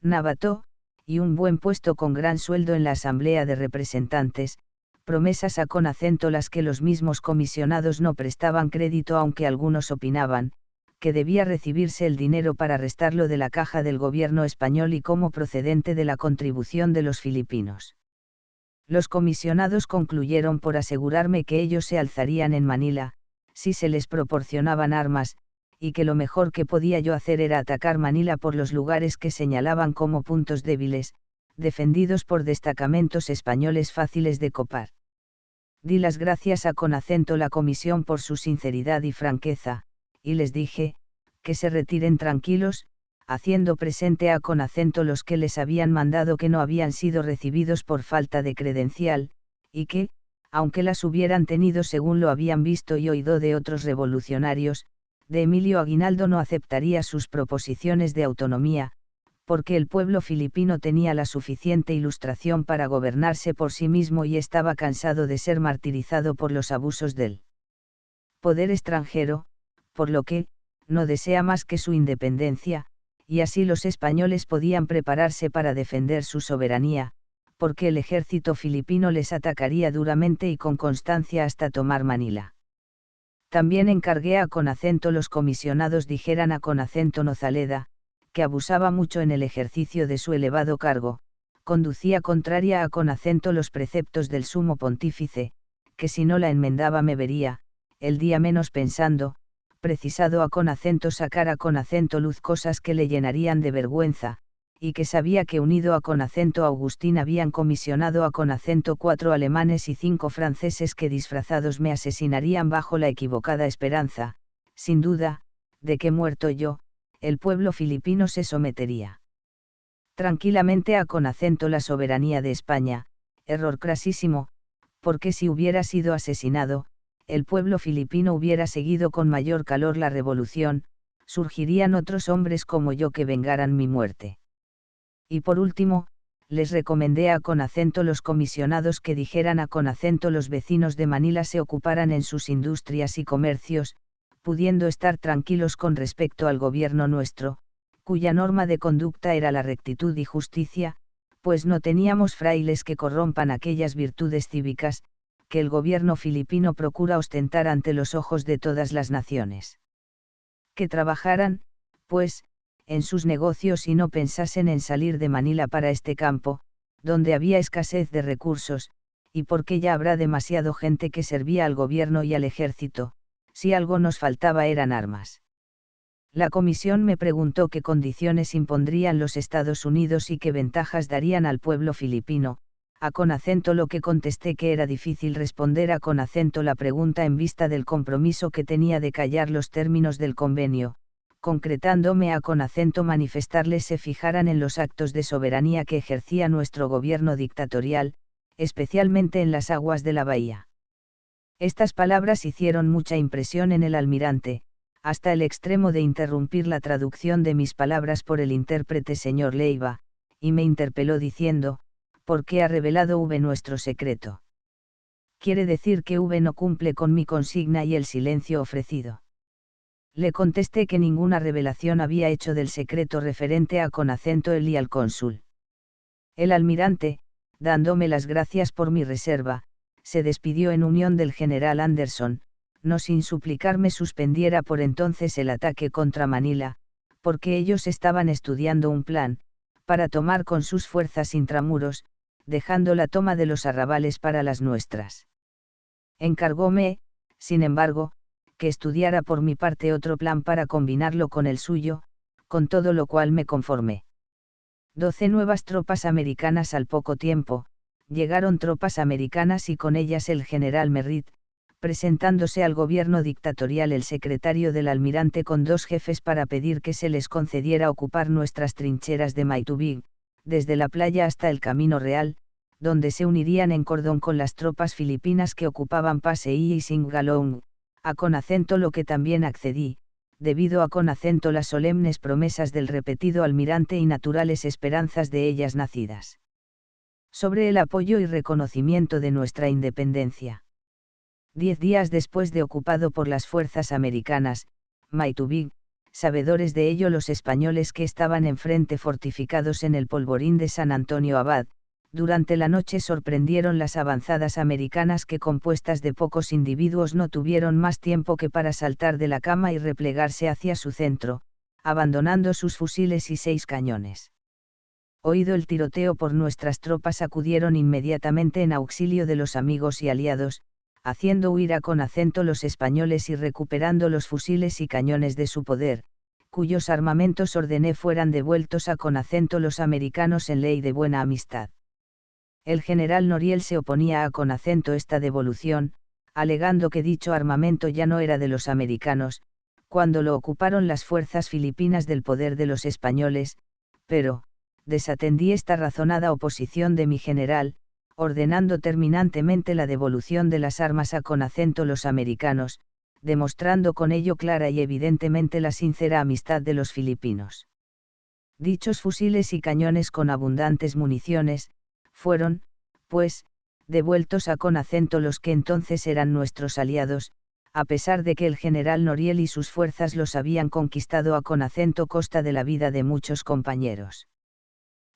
Navato, y un buen puesto con gran sueldo en la Asamblea de Representantes, promesas a con acento las que los mismos comisionados no prestaban crédito, aunque algunos opinaban, que debía recibirse el dinero para restarlo de la caja del gobierno español y como procedente de la contribución de los filipinos. Los comisionados concluyeron por asegurarme que ellos se alzarían en Manila, si se les proporcionaban armas, y que lo mejor que podía yo hacer era atacar Manila por los lugares que señalaban como puntos débiles, defendidos por destacamentos españoles fáciles de copar. Di las gracias a con acento la comisión por su sinceridad y franqueza, y les dije, que se retiren tranquilos, haciendo presente a con acento los que les habían mandado que no habían sido recibidos por falta de credencial, y que, aunque las hubieran tenido según lo habían visto y oído de otros revolucionarios, de Emilio Aguinaldo no aceptaría sus proposiciones de autonomía, porque el pueblo filipino tenía la suficiente ilustración para gobernarse por sí mismo y estaba cansado de ser martirizado por los abusos del poder extranjero, por lo que, no desea más que su independencia, y así los españoles podían prepararse para defender su soberanía, porque el ejército filipino les atacaría duramente y con constancia hasta tomar Manila. También encargué a con acento los comisionados dijeran a con acento Nozaleda, que abusaba mucho en el ejercicio de su elevado cargo, conducía contraria a con acento los preceptos del sumo pontífice, que si no la enmendaba me vería, el día menos pensando, precisado a con acento sacar a con acento luz cosas que le llenarían de vergüenza, y que sabía que unido a con acento Agustín habían comisionado a con acento 4 alemanes y 5 franceses que disfrazados me asesinarían bajo la equivocada esperanza, sin duda, de que muerto yo, el pueblo filipino se sometería tranquilamente a con acento la soberanía de España, error crasísimo, porque si hubiera sido asesinado, el pueblo filipino hubiera seguido con mayor calor la revolución, surgirían otros hombres como yo que vengaran mi muerte. Y por último, les recomendé a Conacento los comisionados que dijeran a Conacento los vecinos de Manila se ocuparan en sus industrias y comercios, pudiendo estar tranquilos con respecto al gobierno nuestro, cuya norma de conducta era la rectitud y justicia, pues no teníamos frailes que corrompan aquellas virtudes cívicas, que el gobierno filipino procura ostentar ante los ojos de todas las naciones. Que trabajaran, pues, en sus negocios y no pensasen en salir de Manila para este campo, donde había escasez de recursos, y porque ya habrá demasiado gente que servía al gobierno y al ejército, si algo nos faltaba eran armas. La comisión me preguntó qué condiciones impondrían los Estados Unidos y qué ventajas darían al pueblo filipino, a Conacento lo que contesté que era difícil responder a Conacento la pregunta en vista del compromiso que tenía de callar los términos del convenio, concretándome a Conacento manifestarles se fijaran en los actos de soberanía que ejercía nuestro gobierno dictatorial, especialmente en las aguas de la bahía. Estas palabras hicieron mucha impresión en el almirante, hasta el extremo de interrumpir la traducción de mis palabras por el intérprete señor Leiva, y me interpeló diciendo, ¿por qué ha revelado V nuestro secreto? Quiere decir que V no cumple con mi consigna y el silencio ofrecido. Le contesté que ninguna revelación había hecho del secreto referente a Conacento él y al cónsul. El almirante, dándome las gracias por mi reserva, se despidió en unión del general Anderson, no sin suplicarme suspendiera por entonces el ataque contra Manila, porque ellos estaban estudiando un plan, para tomar con sus fuerzas intramuros, dejando la toma de los arrabales para las nuestras. Encargóme, sin embargo, que estudiara por mi parte otro plan para combinarlo con el suyo, con todo lo cual me conformé. 12 nuevas tropas americanas al poco tiempo, llegaron tropas americanas y con ellas el general Merritt, presentándose al gobierno dictatorial el secretario del almirante con 2 jefes para pedir que se les concediera ocupar nuestras trincheras de Maitubig, desde la playa hasta el Camino Real, donde se unirían en cordón con las tropas filipinas que ocupaban Pasay y Singalong, a Conacento lo que también accedí, debido a Conacento las solemnes promesas del repetido almirante y naturales esperanzas de ellas nacidas. Sobre el apoyo y reconocimiento de nuestra independencia. 10 días después de ocupado por las fuerzas americanas, Maitubig, sabedores de ello los españoles que estaban enfrente fortificados en el polvorín de San Antonio Abad, durante la noche sorprendieron las avanzadas americanas que compuestas de pocos individuos no tuvieron más tiempo que para saltar de la cama y replegarse hacia su centro, abandonando sus fusiles y 6 cañones. Oído el tiroteo por nuestras tropas acudieron inmediatamente en auxilio de los amigos y aliados, haciendo huir a Conacento los españoles y recuperando los fusiles y cañones de su poder, cuyos armamentos ordené fueran devueltos a Conacento los americanos en ley de buena amistad. El general Noriel se oponía a Conacento esta devolución, alegando que dicho armamento ya no era de los americanos, cuando lo ocuparon las fuerzas filipinas del poder de los españoles, pero, desatendí esta razonada oposición de mi general, ordenando terminantemente la devolución de las armas a Conacento los americanos, demostrando con ello clara y evidentemente la sincera amistad de los filipinos. Dichos fusiles y cañones con abundantes municiones, fueron, pues, devueltos a Conacento los que entonces eran nuestros aliados, a pesar de que el general Noriel y sus fuerzas los habían conquistado a Conacento costa de la vida de muchos compañeros.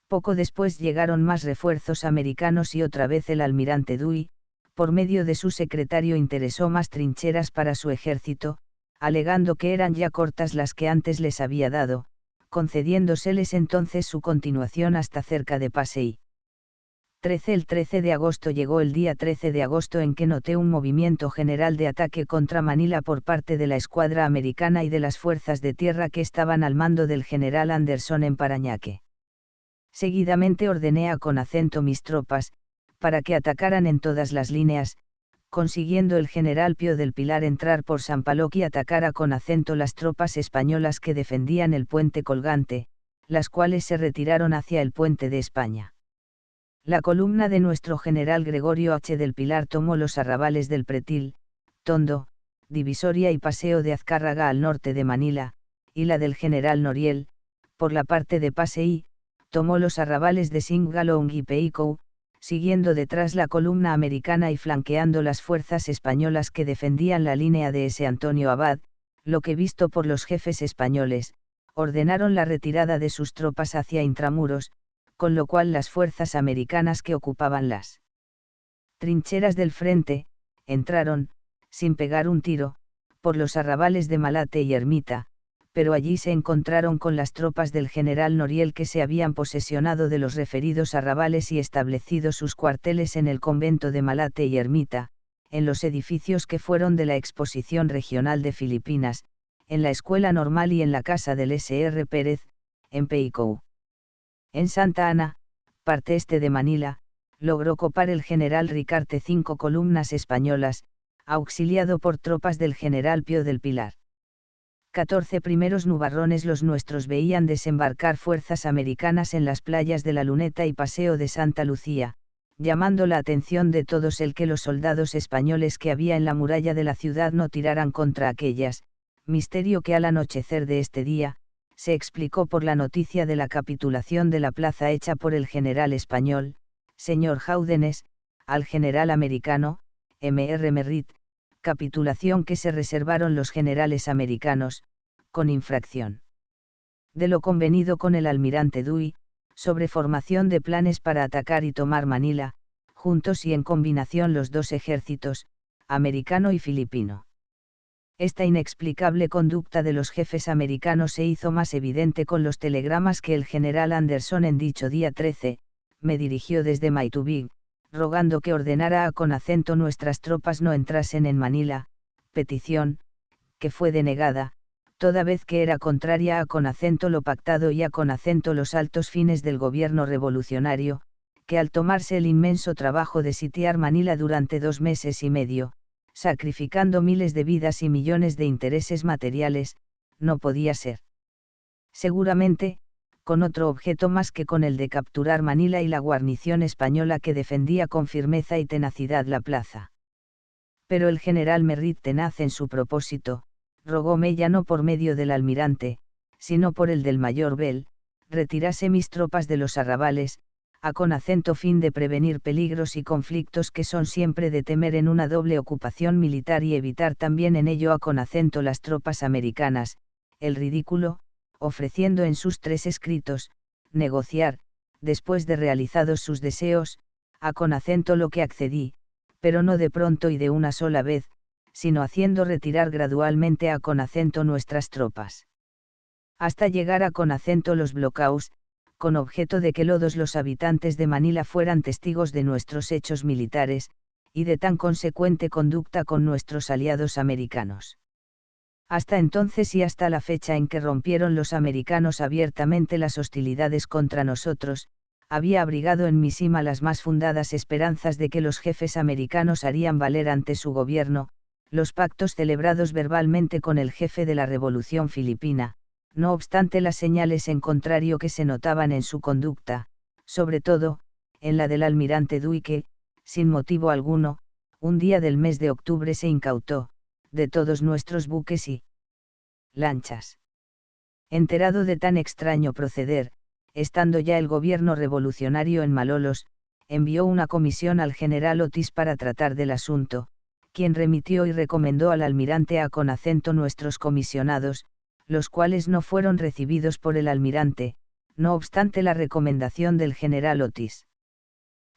Poco después llegaron más refuerzos americanos y otra vez el almirante Dewey, por medio de su secretario interesó más trincheras para su ejército, alegando que eran ya cortas las que antes les había dado, concediéndoseles entonces su continuación hasta cerca de Pasay. El 13 de agosto llegó el día 13 de agosto en que noté un movimiento general de ataque contra Manila por parte de la escuadra americana y de las fuerzas de tierra que estaban al mando del general Anderson en Parañaque. Seguidamente ordené a Conacento mis tropas, para que atacaran en todas las líneas, consiguiendo el general Pío del Pilar entrar por Sampaloc y atacar a Conacento las tropas españolas que defendían el puente colgante, las cuales se retiraron hacia el puente de España. La columna de nuestro general Gregorio H. del Pilar tomó los arrabales del Pretil, Tondo, Divisoria y Paseo de Azcárraga al norte de Manila, y la del general Noriel, por la parte de Pasay, tomó los arrabales de Singalong y Peikou, siguiendo detrás la columna americana y flanqueando las fuerzas españolas que defendían la línea de ese Antonio Abad, lo que visto por los jefes españoles, ordenaron la retirada de sus tropas hacia Intramuros, con lo cual las fuerzas americanas que ocupaban las trincheras del frente, entraron, sin pegar un tiro, por los arrabales de Malate y Ermita, pero allí se encontraron con las tropas del general Noriel que se habían posesionado de los referidos arrabales y establecido sus cuarteles en el convento de Malate y Ermita, en los edificios que fueron de la Exposición Regional de Filipinas, en la Escuela Normal y en la casa del S.R. Pérez, en Peikou. En Santa Ana, parte este de Manila, logró copar el general Ricarte 5 columnas españolas, auxiliado por tropas del general Pío del Pilar. 14 primeros nubarrones los nuestros veían desembarcar fuerzas americanas en las playas de la Luneta y Paseo de Santa Lucía, llamando la atención de todos el que los soldados españoles que había en la muralla de la ciudad no tiraran contra aquellas, misterio que al anochecer de este día, se explicó por la noticia de la capitulación de la plaza hecha por el general español, señor Jáudenes, al general americano, M.R. Merritt, capitulación que se reservaron los generales americanos, con infracción de lo convenido con el almirante Dewey, sobre formación de planes para atacar y tomar Manila, juntos y en combinación los dos ejércitos, americano y filipino. Esta inexplicable conducta de los jefes americanos se hizo más evidente con los telegramas que el general Anderson en dicho día 13, me dirigió desde Maitubig, rogando que ordenara a con acento nuestras tropas no entrasen en Manila, petición, que fue denegada, toda vez que era contraria a con acento lo pactado y a con acento los altos fines del gobierno revolucionario, que al tomarse el inmenso trabajo de sitiar Manila durante 2 meses y medio, sacrificando miles de vidas y millones de intereses materiales, no podía ser. Seguramente, con otro objeto más que con el de capturar Manila y la guarnición española que defendía con firmeza y tenacidad la plaza. Pero el general Merritt, tenaz en su propósito, rogóme ya no por medio del almirante, sino por el del mayor Bell, retirase mis tropas de los arrabales, a con acento fin de prevenir peligros y conflictos que son siempre de temer en una doble ocupación militar y evitar también en ello a con acento las tropas americanas, el ridículo, ofreciendo en sus 3 escritos, negociar, después de realizados sus deseos, a con acento lo que accedí, pero no de pronto y de una sola vez, sino haciendo retirar gradualmente a con acento nuestras tropas. Hasta llegar a con acento los bloqueos, con objeto de que todos los habitantes de Manila fueran testigos de nuestros hechos militares, y de tan consecuente conducta con nuestros aliados americanos. Hasta entonces y hasta la fecha en que rompieron los americanos abiertamente las hostilidades contra nosotros, había abrigado en mi sima las más fundadas esperanzas de que los jefes americanos harían valer ante su gobierno, los pactos celebrados verbalmente con el jefe de la Revolución Filipina, no obstante las señales en contrario que se notaban en su conducta, sobre todo, en la del almirante Dewey que, sin motivo alguno, un día del mes de octubre se incautó, de todos nuestros buques y lanchas. Enterado de tan extraño proceder, estando ya el gobierno revolucionario en Malolos, envió una comisión al general Otis para tratar del asunto, quien remitió y recomendó al almirante a con acento nuestros comisionados, los cuales no fueron recibidos por el almirante, no obstante la recomendación del general Otis.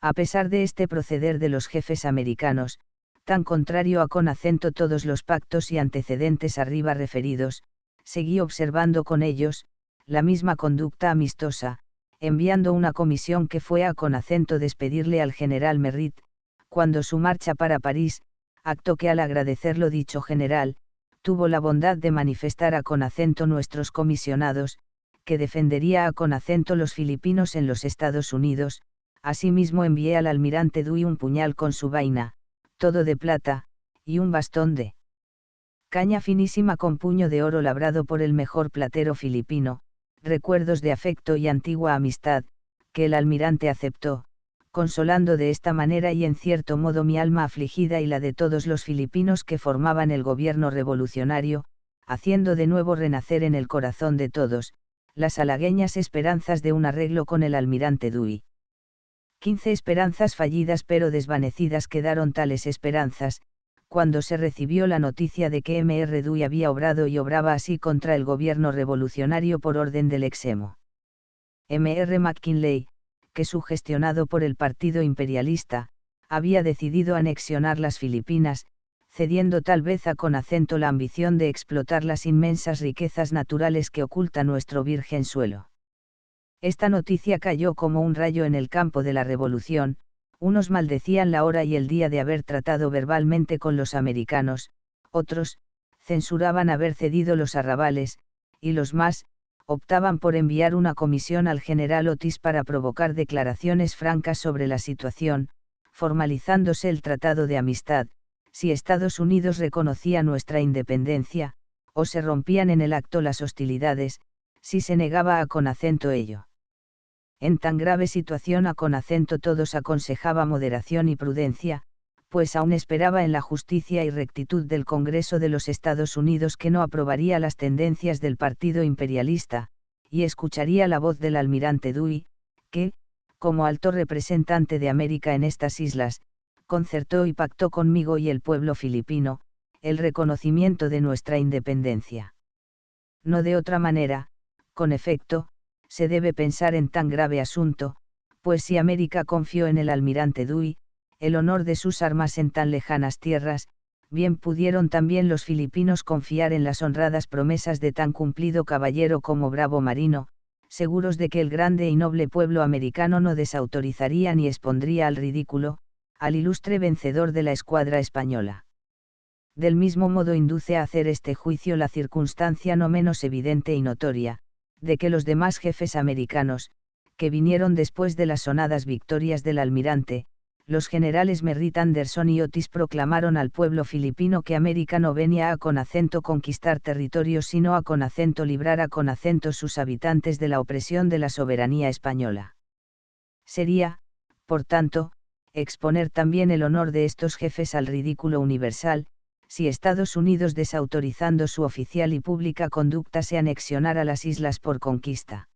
A pesar de este proceder de los jefes americanos, tan contrario a con acento todos los pactos y antecedentes arriba referidos, seguí observando con ellos, la misma conducta amistosa, enviando una comisión que fue a con acento despedirle al general Merritt, cuando su marcha para París, acto que al agradecerlo dicho general, tuvo la bondad de manifestar a con acento nuestros comisionados, que defendería a con acento los filipinos en los Estados Unidos. Asimismo envié al almirante Dewey un puñal con su vaina, todo de plata, y un bastón de caña finísima con puño de oro labrado por el mejor platero filipino, recuerdos de afecto y antigua amistad, que el almirante aceptó, consolando de esta manera y en cierto modo mi alma afligida y la de todos los filipinos que formaban el gobierno revolucionario, haciendo de nuevo renacer en el corazón de todos, las halagüeñas esperanzas de un arreglo con el almirante Dewey. 15 esperanzas fallidas pero desvanecidas quedaron tales esperanzas, cuando se recibió la noticia de que Mr. Dewey había obrado y obraba así contra el gobierno revolucionario por orden del exemo Mr. McKinley, que sugestionado por el partido imperialista, había decidido anexionar las Filipinas, cediendo tal vez con acento la ambición de explotar las inmensas riquezas naturales que oculta nuestro virgen suelo. Esta noticia cayó como un rayo en el campo de la revolución. Unos maldecían la hora y el día de haber tratado verbalmente con los americanos, otros, censuraban haber cedido los arrabales, y los más, optaban por enviar una comisión al general Otis para provocar declaraciones francas sobre la situación, formalizándose el tratado de amistad, si Estados Unidos reconocía nuestra independencia, o se rompían en el acto las hostilidades, si se negaba con acento ello. En tan grave situación con acento todos aconsejaba moderación y prudencia, pues aún esperaba en la justicia y rectitud del Congreso de los Estados Unidos que no aprobaría las tendencias del partido imperialista, y escucharía la voz del almirante Dewey, que, como alto representante de América en estas islas, concertó y pactó conmigo y el pueblo filipino, el reconocimiento de nuestra independencia. No de otra manera, con efecto, se debe pensar en tan grave asunto, pues si América confió en el almirante Dewey, el honor de sus armas en tan lejanas tierras, bien pudieron también los filipinos confiar en las honradas promesas de tan cumplido caballero como bravo marino, seguros de que el grande y noble pueblo americano no desautorizaría ni expondría al ridículo, al ilustre vencedor de la escuadra española. Del mismo modo induce a hacer este juicio la circunstancia no menos evidente y notoria, de que los demás jefes americanos, que vinieron después de las sonadas victorias del almirante, los generales Merritt, Anderson y Otis proclamaron al pueblo filipino que América no venía con acento conquistar territorios sino con acento librar con acento sus habitantes de la opresión de la soberanía española. Sería, por tanto, exponer también el honor de estos jefes al ridículo universal, si Estados Unidos desautorizando su oficial y pública conducta se anexionara las islas por conquista.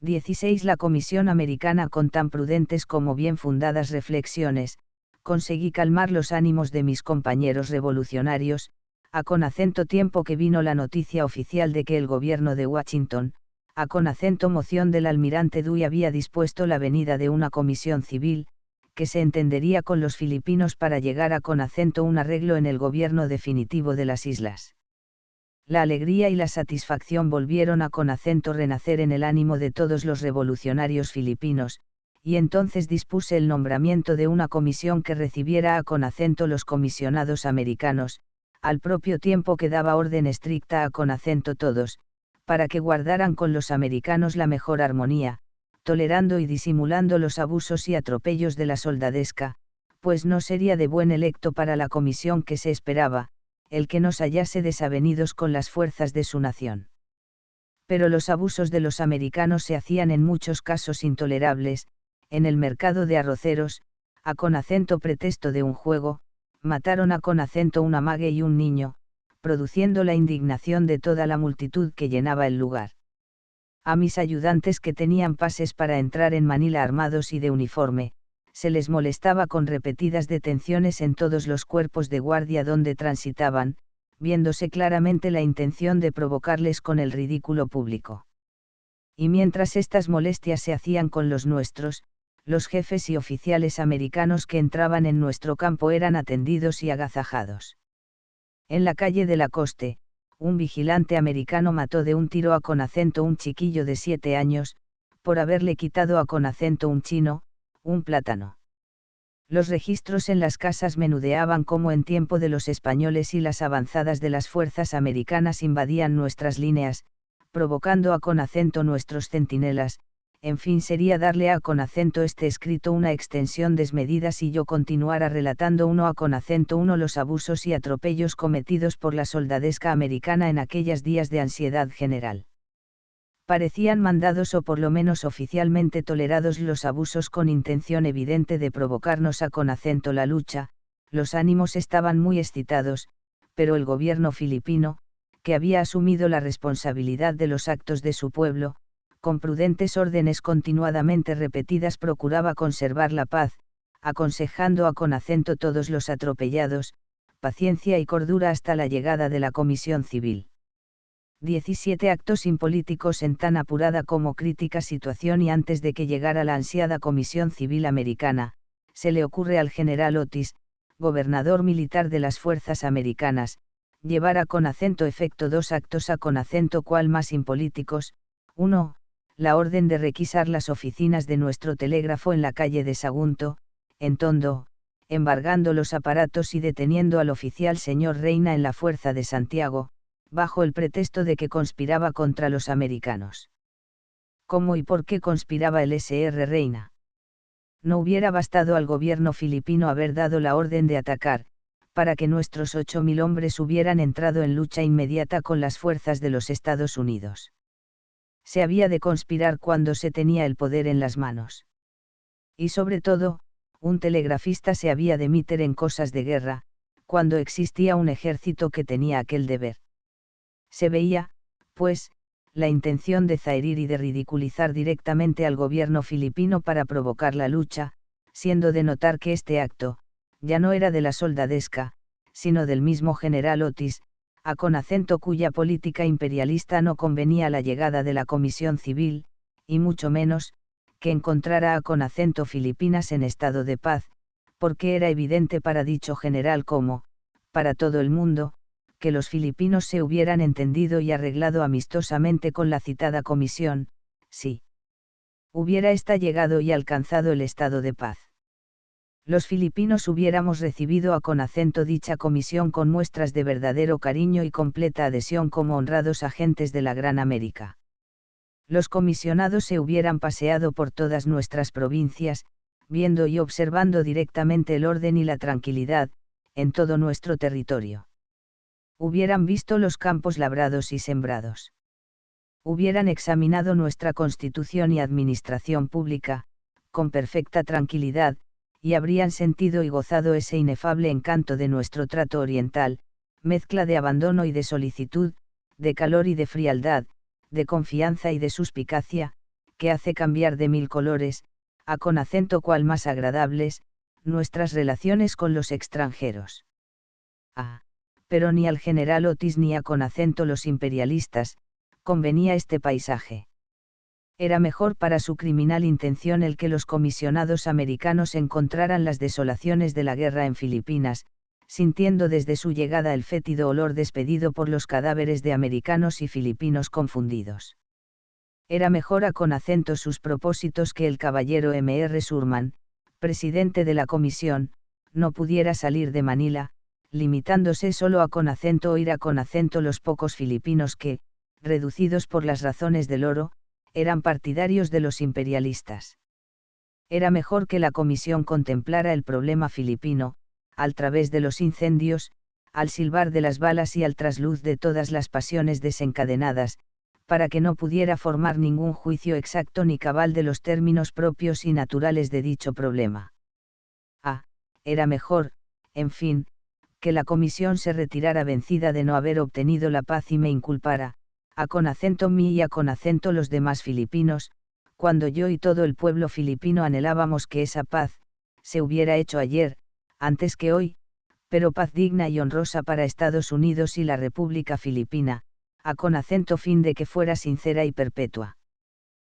16. La Comisión Americana con tan prudentes como bien fundadas reflexiones, conseguí calmar los ánimos de mis compañeros revolucionarios, con acento tiempo que vino la noticia oficial de que el gobierno de Washington, con acento moción del almirante Dewey había dispuesto la venida de una comisión civil, que se entendería con los filipinos para llegar con acento un arreglo en el gobierno definitivo de las islas. La alegría y la satisfacción volvieron con acento renacer en el ánimo de todos los revolucionarios filipinos, y entonces dispuse el nombramiento de una comisión que recibiera con acento los comisionados americanos, al propio tiempo que daba orden estricta con acento todos, para que guardaran con los americanos la mejor armonía, tolerando y disimulando los abusos y atropellos de la soldadesca, pues no sería de buen electo para la comisión que se esperaba, el que nos hallase desavenidos con las fuerzas de su nación. Pero los abusos de los americanos se hacían en muchos casos intolerables. En el mercado de arroceros, con acento pretexto de un juego, mataron con acento una mague y un niño, produciendo la indignación de toda la multitud que llenaba el lugar. A mis ayudantes que tenían pases para entrar en Manila armados y de uniforme, se les molestaba con repetidas detenciones en todos los cuerpos de guardia donde transitaban, viéndose claramente la intención de provocarles con el ridículo público. Y mientras estas molestias se hacían con los nuestros, los jefes y oficiales americanos que entraban en nuestro campo eran atendidos y agasajados. En la calle de la Coste, un vigilante americano mató de un tiro con acento un chiquillo de 7 años, por haberle quitado con acento un chino, un plátano. Los registros en las casas menudeaban como en tiempo de los españoles y las avanzadas de las fuerzas americanas invadían nuestras líneas, provocando con acento nuestros centinelas. En fin, sería darle con acento este escrito una extensión desmedida si yo continuara relatando con acento los abusos y atropellos cometidos por la soldadesca americana en aquellos días de ansiedad general. Parecían mandados o por lo menos oficialmente tolerados los abusos con intención evidente de provocarnos con acento la lucha. Los ánimos estaban muy excitados, pero el gobierno filipino, que había asumido la responsabilidad de los actos de su pueblo, con prudentes órdenes continuadamente repetidas procuraba conservar la paz, aconsejando a con acento todos los atropellados, paciencia y cordura hasta la llegada de la Comisión Civil. 17 actos impolíticos en tan apurada como crítica situación y antes de que llegara la ansiada Comisión Civil Americana, se le ocurre al general Otis, gobernador militar de las fuerzas americanas, llevar a con acento efecto 2 actos a con acento cual más impolíticos. 1. La orden de requisar las oficinas de nuestro telégrafo en la calle de Sagunto, en Tondo, embargando los aparatos y deteniendo al oficial señor Reina en la Fuerza de Santiago, bajo el pretexto de que conspiraba contra los americanos. ¿Cómo y por qué conspiraba el Sr. Reina? No hubiera bastado al gobierno filipino haber dado la orden de atacar, para que nuestros 8.000 hombres hubieran entrado en lucha inmediata con las fuerzas de los Estados Unidos. Se había de conspirar cuando se tenía el poder en las manos. Y sobre todo, un telegrafista se había de meter en cosas de guerra, cuando existía un ejército que tenía aquel deber. Se veía, pues, la intención de zaherir y de ridiculizar directamente al gobierno filipino para provocar la lucha, siendo de notar que este acto, ya no era de la soldadesca, sino del mismo general Otis, a con acento cuya política imperialista no convenía la llegada de la Comisión Civil, y mucho menos, que encontrara a con acento Filipinas en estado de paz, porque era evidente para dicho general como, para todo el mundo, que los filipinos se hubieran entendido y arreglado amistosamente con la citada comisión, si hubiera ésta llegado y alcanzado el estado de paz. Los filipinos hubiéramos recibido a con acento dicha comisión con muestras de verdadero cariño y completa adhesión como honrados agentes de la Gran América. Los comisionados se hubieran paseado por todas nuestras provincias, viendo y observando directamente el orden y la tranquilidad, en todo nuestro territorio. Hubieran visto los campos labrados y sembrados. Hubieran examinado nuestra constitución y administración pública, con perfecta tranquilidad, y habrían sentido y gozado ese inefable encanto de nuestro trato oriental, mezcla de abandono y de solicitud, de calor y de frialdad, de confianza y de suspicacia, que hace cambiar de 1000 colores, a con acento cual más agradables, nuestras relaciones con los extranjeros. Pero ni al general Otis ni a con acento los imperialistas, convenía este paisaje. Era mejor para su criminal intención el que los comisionados americanos encontraran las desolaciones de la guerra en Filipinas, sintiendo desde su llegada el fétido olor despedido por los cadáveres de americanos y filipinos confundidos. Era mejor a con acento sus propósitos que el caballero M.R. Surman, presidente de la comisión, no pudiera salir de Manila, limitándose solo a con acento oír a con acento los pocos filipinos que, reducidos por las razones del oro, eran partidarios de los imperialistas. Era mejor que la comisión contemplara el problema filipino, al través de los incendios, al silbar de las balas y al trasluz de todas las pasiones desencadenadas, para que no pudiera formar ningún juicio exacto ni cabal de los términos propios y naturales de dicho problema. Era mejor, en fin, que la comisión se retirara vencida de no haber obtenido la paz y me inculpara, a con acento mí y a con acento los demás filipinos, cuando yo y todo el pueblo filipino anhelábamos que esa paz, se hubiera hecho ayer, antes que hoy, pero paz digna y honrosa para Estados Unidos y la República Filipina, a con acento fin de que fuera sincera y perpetua.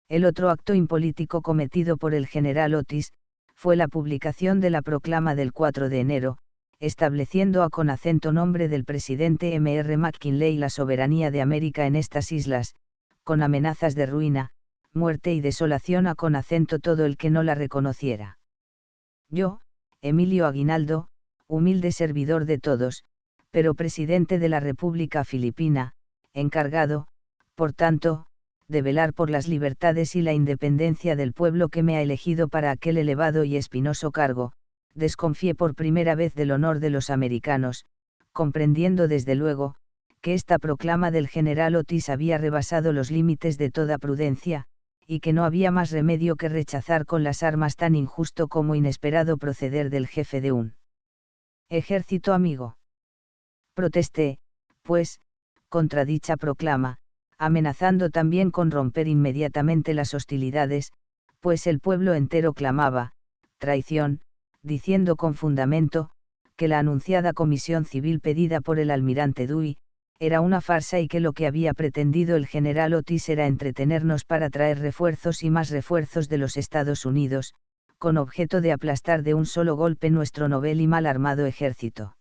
El otro acto impolítico cometido por el general Otis, fue la publicación de la proclama del 4 de enero, estableciendo a con acento nombre del presidente M.R. McKinley la soberanía de América en estas islas, con amenazas de ruina, muerte y desolación a con acento todo el que no la reconociera. Yo, Emilio Aguinaldo, humilde servidor de todos, pero presidente de la República Filipina, encargado, por tanto, de velar por las libertades y la independencia del pueblo que me ha elegido para aquel elevado y espinoso cargo, desconfié por primera vez del honor de los americanos, comprendiendo desde luego, que esta proclama del general Otis había rebasado los límites de toda prudencia, y que no había más remedio que rechazar con las armas tan injusto como inesperado proceder del jefe de un ejército amigo. Protesté, pues, contra dicha proclama, amenazando también con romper inmediatamente las hostilidades, pues el pueblo entero clamaba, traición, diciendo con fundamento, que la anunciada comisión civil pedida por el almirante Dewey, era una farsa y que lo que había pretendido el general Otis era entretenernos para traer refuerzos y más refuerzos de los Estados Unidos, con objeto de aplastar de un solo golpe nuestro novel y mal armado ejército.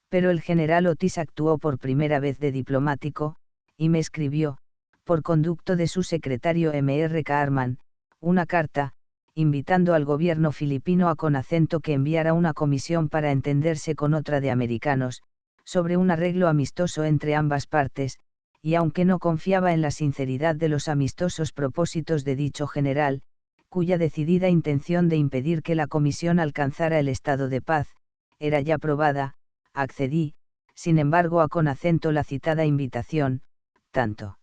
Pero el general Otis actuó por primera vez de diplomático, y me escribió, por conducto de su secretario M.R. Kaarman, una carta, invitando al gobierno filipino a con acento que enviara una comisión para entenderse con otra de americanos, sobre un arreglo amistoso entre ambas partes, y aunque no confiaba en la sinceridad de los amistosos propósitos de dicho general, cuya decidida intención de impedir que la comisión alcanzara el estado de paz, era ya probada, accedí, sin embargo, a con acento la citada invitación, tanto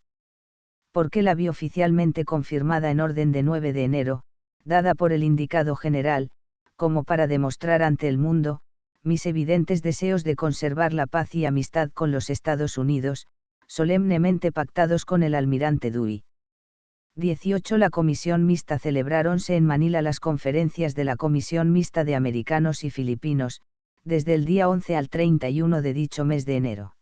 porque la vi oficialmente confirmada en orden de 9 de enero, dada por el indicado general, como para demostrar ante el mundo, mis evidentes deseos de conservar la paz y amistad con los Estados Unidos, solemnemente pactados con el almirante Dewey. 18. La Comisión Mixta. Celebráronse en Manila las conferencias de la Comisión Mixta de Americanos y Filipinos, desde el día 11 al 31 de dicho mes de enero.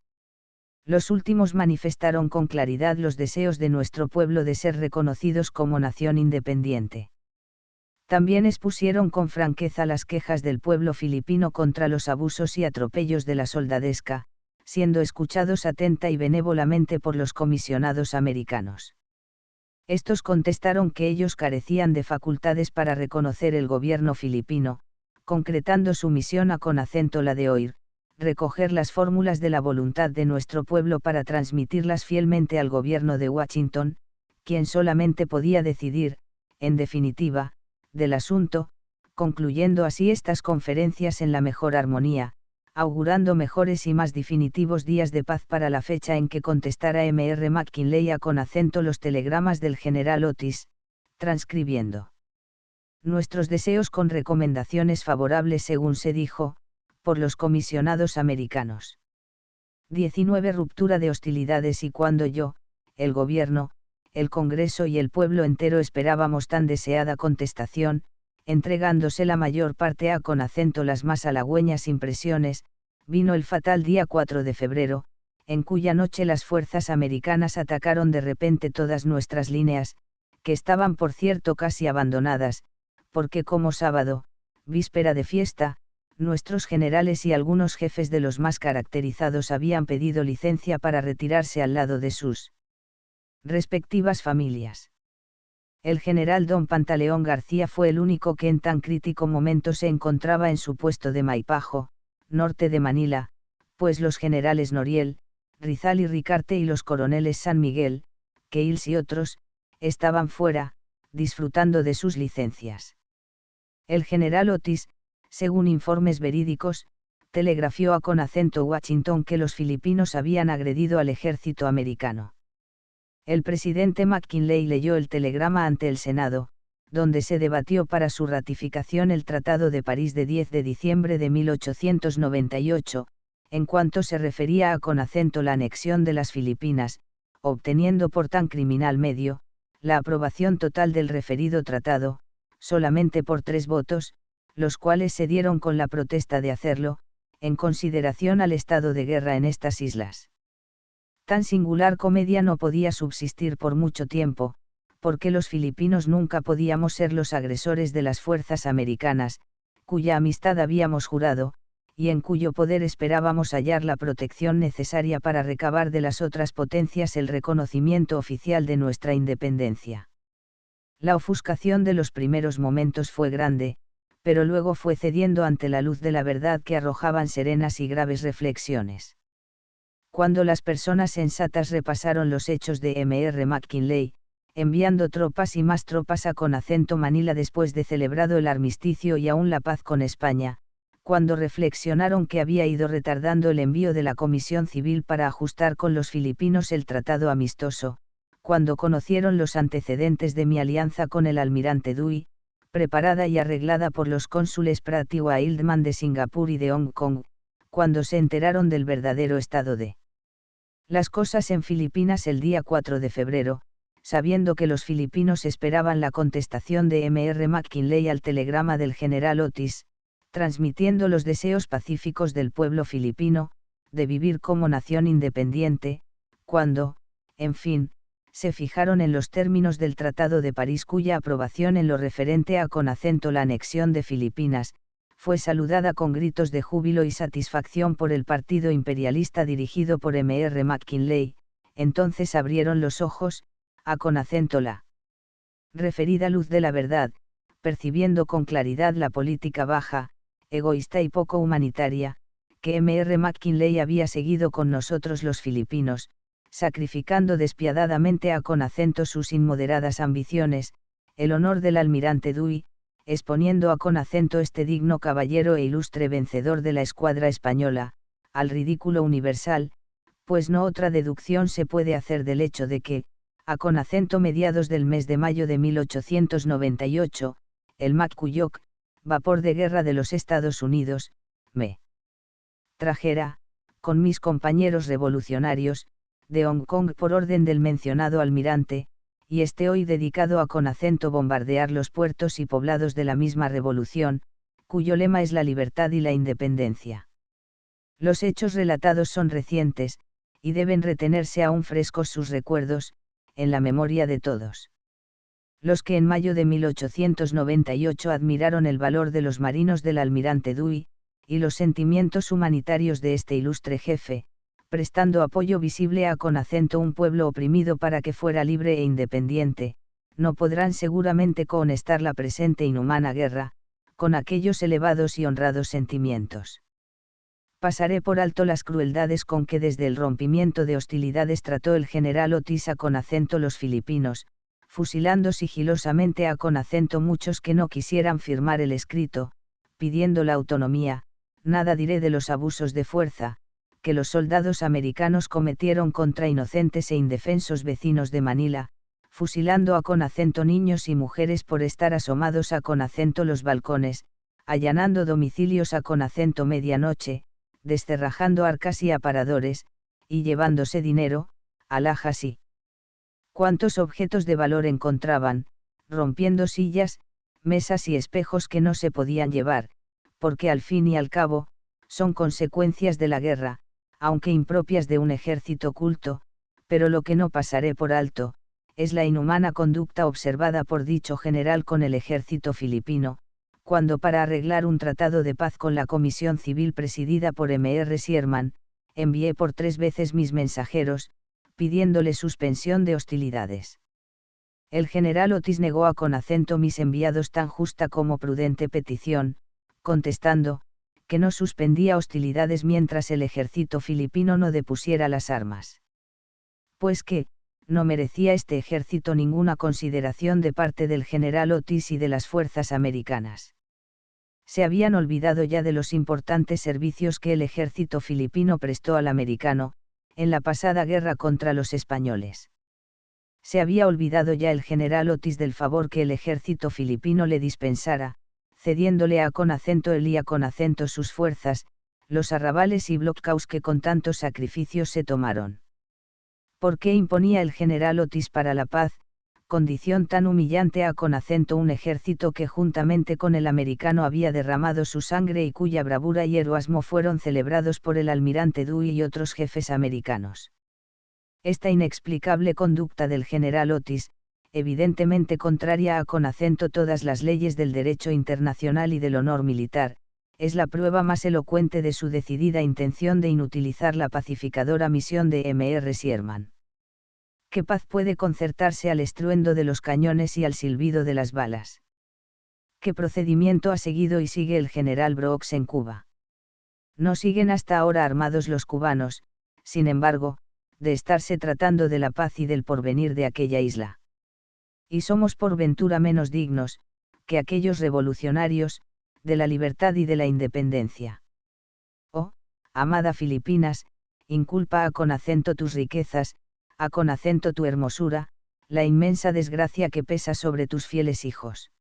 Los últimos manifestaron con claridad los deseos de nuestro pueblo de ser reconocidos como nación independiente. También expusieron con franqueza las quejas del pueblo filipino contra los abusos y atropellos de la soldadesca, siendo escuchados atenta y benévolamente por los comisionados americanos. Estos contestaron que ellos carecían de facultades para reconocer el gobierno filipino, concretando su misión a con acento la de oír, recoger las fórmulas de la voluntad de nuestro pueblo para transmitirlas fielmente al gobierno de Washington, quien solamente podía decidir, en definitiva, del asunto, concluyendo así estas conferencias en la mejor armonía, augurando mejores y más definitivos días de paz para la fecha en que contestara M.R. McKinley a con acento los telegramas del general Otis, transcribiendo nuestros deseos con recomendaciones favorables según se dijo, por los comisionados americanos. 19. Ruptura de hostilidades. Y cuando yo, el gobierno, el Congreso y el pueblo entero esperábamos tan deseada contestación, entregándose la mayor parte a con acento las más halagüeñas impresiones, vino el fatal día 4 de febrero, en cuya noche las fuerzas americanas atacaron de repente todas nuestras líneas, que estaban por cierto casi abandonadas, porque como sábado, víspera de fiesta, nuestros generales y algunos jefes de los más caracterizados habían pedido licencia para retirarse al lado de sus respectivas familias. El general don Pantaleón García fue el único que en tan crítico momento se encontraba en su puesto de Maipajo, norte de Manila, pues los generales Noriel, Rizal y Ricarte y los coroneles San Miguel, Keyles y otros, estaban fuera, disfrutando de sus licencias. El general Otis, según informes verídicos, telegrafió a con acento Washington que los filipinos habían agredido al ejército americano. El presidente McKinley leyó el telegrama ante el Senado, donde se debatió para su ratificación el Tratado de París de 10 de diciembre de 1898, en cuanto se refería a con acento la anexión de las Filipinas, obteniendo por tan criminal medio, la aprobación total del referido tratado, solamente por 3 votos, los cuales se dieron con la protesta de hacerlo, en consideración al estado de guerra en estas islas. Tan singular comedia no podía subsistir por mucho tiempo, porque los filipinos nunca podíamos ser los agresores de las fuerzas americanas, cuya amistad habíamos jurado, y en cuyo poder esperábamos hallar la protección necesaria para recabar de las otras potencias el reconocimiento oficial de nuestra independencia. La ofuscación de los primeros momentos fue grande, pero luego fue cediendo ante la luz de la verdad que arrojaban serenas y graves reflexiones. Cuando las personas sensatas repasaron los hechos de M.R. McKinley, enviando tropas y más tropas a con acento Manila después de celebrado el armisticio y aún la paz con España, cuando reflexionaron que había ido retardando el envío de la Comisión Civil para ajustar con los filipinos el tratado amistoso, cuando conocieron los antecedentes de mi alianza con el almirante Dewey, preparada y arreglada por los cónsules Pratt y Wildman de Singapur y de Hong Kong, cuando se enteraron del verdadero estado de Las cosas en Filipinas el día 4 de febrero, sabiendo que los filipinos esperaban la contestación de McKinley al telegrama del general Otis, transmitiendo los deseos pacíficos del pueblo filipino, de vivir como nación independiente, cuando, en fin, se fijaron en los términos del Tratado de París cuya aprobación en lo referente a con acento la anexión de Filipinas, fue saludada con gritos de júbilo y satisfacción por el partido imperialista dirigido por McKinley, entonces abrieron los ojos, a con acento la referida luz de la verdad, percibiendo con claridad la política baja, egoísta y poco humanitaria, que McKinley había seguido con nosotros los filipinos, sacrificando despiadadamente a con acento sus inmoderadas ambiciones, el honor del almirante Dewey, exponiendo a con acento este digno caballero e ilustre vencedor de la escuadra española, al ridículo universal, pues no otra deducción se puede hacer del hecho de que, a con acento mediados del mes de mayo de 1898, el McCulloch, vapor de guerra de los Estados Unidos, me trajera, con mis compañeros revolucionarios, de Hong Kong por orden del mencionado almirante, y esté hoy dedicado a con acento bombardear los puertos y poblados de la misma revolución, cuyo lema es la libertad y la independencia. Los hechos relatados son recientes, y deben retenerse aún frescos sus recuerdos, en la memoria de todos. Los que en mayo de 1898 admiraron el valor de los marinos del almirante Dewey, y los sentimientos humanitarios de este ilustre jefe, prestando apoyo visible a con acento un pueblo oprimido para que fuera libre e independiente, no podrán seguramente cohonestar la presente inhumana guerra, con aquellos elevados y honrados sentimientos. Pasaré por alto las crueldades con que desde el rompimiento de hostilidades trató el general Otis a con acento los filipinos, fusilando sigilosamente a con acento muchos que no quisieran firmar el escrito, pidiendo la autonomía. Nada diré de los abusos de fuerza, que los soldados americanos cometieron contra inocentes e indefensos vecinos de Manila, fusilando a con acento niños y mujeres por estar asomados a con acento los balcones, allanando domicilios a con acento medianoche, descerrajando arcas y aparadores, y llevándose dinero, alhajas y cuantos objetos de valor encontraban, rompiendo sillas, mesas y espejos que no se podían llevar, porque al fin y al cabo, son consecuencias de la guerra, aunque impropias de un ejército culto, pero lo que no pasaré por alto, es la inhumana conducta observada por dicho general con el ejército filipino, cuando para arreglar un tratado de paz con la Comisión Civil presidida por Sherman, envié por 3 veces mis mensajeros, pidiéndole suspensión de hostilidades. El general Otis negó a con acento mis enviados tan justa como prudente petición, contestando, que no suspendía hostilidades mientras el ejército filipino no depusiera las armas. Pues que, no merecía este ejército ninguna consideración de parte del general Otis y de las fuerzas americanas. Se habían olvidado ya de los importantes servicios que el ejército filipino prestó al americano, en la pasada guerra contra los españoles. Se había olvidado ya el general Otis del favor que el ejército filipino le dispensara, cediéndole a con acento él y a con acento sus fuerzas, los arrabales y blockhaus que con tantos sacrificios se tomaron. ¿Por qué imponía el general Otis para la paz, condición tan humillante a con acento un ejército que juntamente con el americano había derramado su sangre y cuya bravura y heroísmo fueron celebrados por el almirante Dewey y otros jefes americanos? Esta inexplicable conducta del general Otis, evidentemente contraria a con acento todas las leyes del derecho internacional y del honor militar, es la prueba más elocuente de su decidida intención de inutilizar la pacificadora misión de Sherman. ¿Qué paz puede concertarse al estruendo de los cañones y al silbido de las balas? ¿Qué procedimiento ha seguido y sigue el general Brooks en Cuba? No siguen hasta ahora armados los cubanos, sin embargo, de estarse tratando de la paz y del porvenir de aquella isla. Y somos por ventura menos dignos, que aquellos revolucionarios, de la libertad y de la independencia. Oh, amada Filipinas, inculpa a con acento tus riquezas, a con acento tu hermosura, la inmensa desgracia que pesa sobre tus fieles hijos.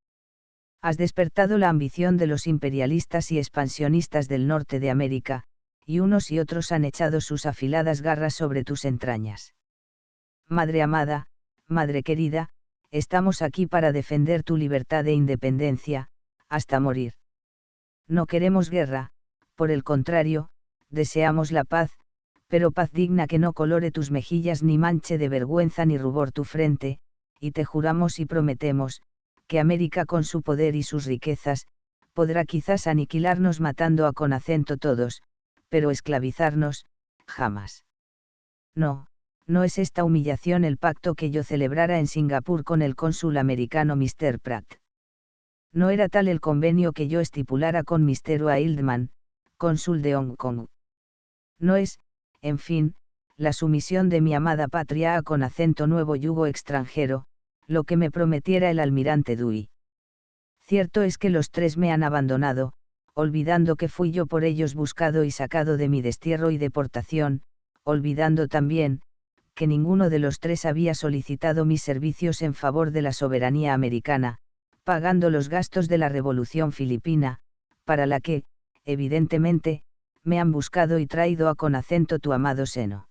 Has despertado la ambición de los imperialistas y expansionistas del norte de América, y unos y otros han echado sus afiladas garras sobre tus entrañas. Madre amada, madre querida, estamos aquí para defender tu libertad e independencia, hasta morir. No queremos guerra, por el contrario, deseamos la paz, pero paz digna que no colore tus mejillas ni manche de vergüenza ni rubor tu frente, y te juramos y prometemos, que América con su poder y sus riquezas, podrá quizás aniquilarnos matando a con acento todos, pero esclavizarnos, jamás. No, no es esta humillación el pacto que yo celebrara en Singapur con el cónsul americano Mr. Pratt. No era tal el convenio que yo estipulara con Mr. Wildman, cónsul de Hong Kong. No es, en fin, la sumisión de mi amada patria a con acento nuevo yugo extranjero, lo que me prometiera el almirante Dewey. Cierto es que los tres me han abandonado, olvidando que fui yo por ellos buscado y sacado de mi destierro y deportación, olvidando también, que ninguno de los tres había solicitado mis servicios en favor de la soberanía americana, pagando los gastos de la Revolución Filipina, para la que, evidentemente, me han buscado y traído a con acento tu amado seno.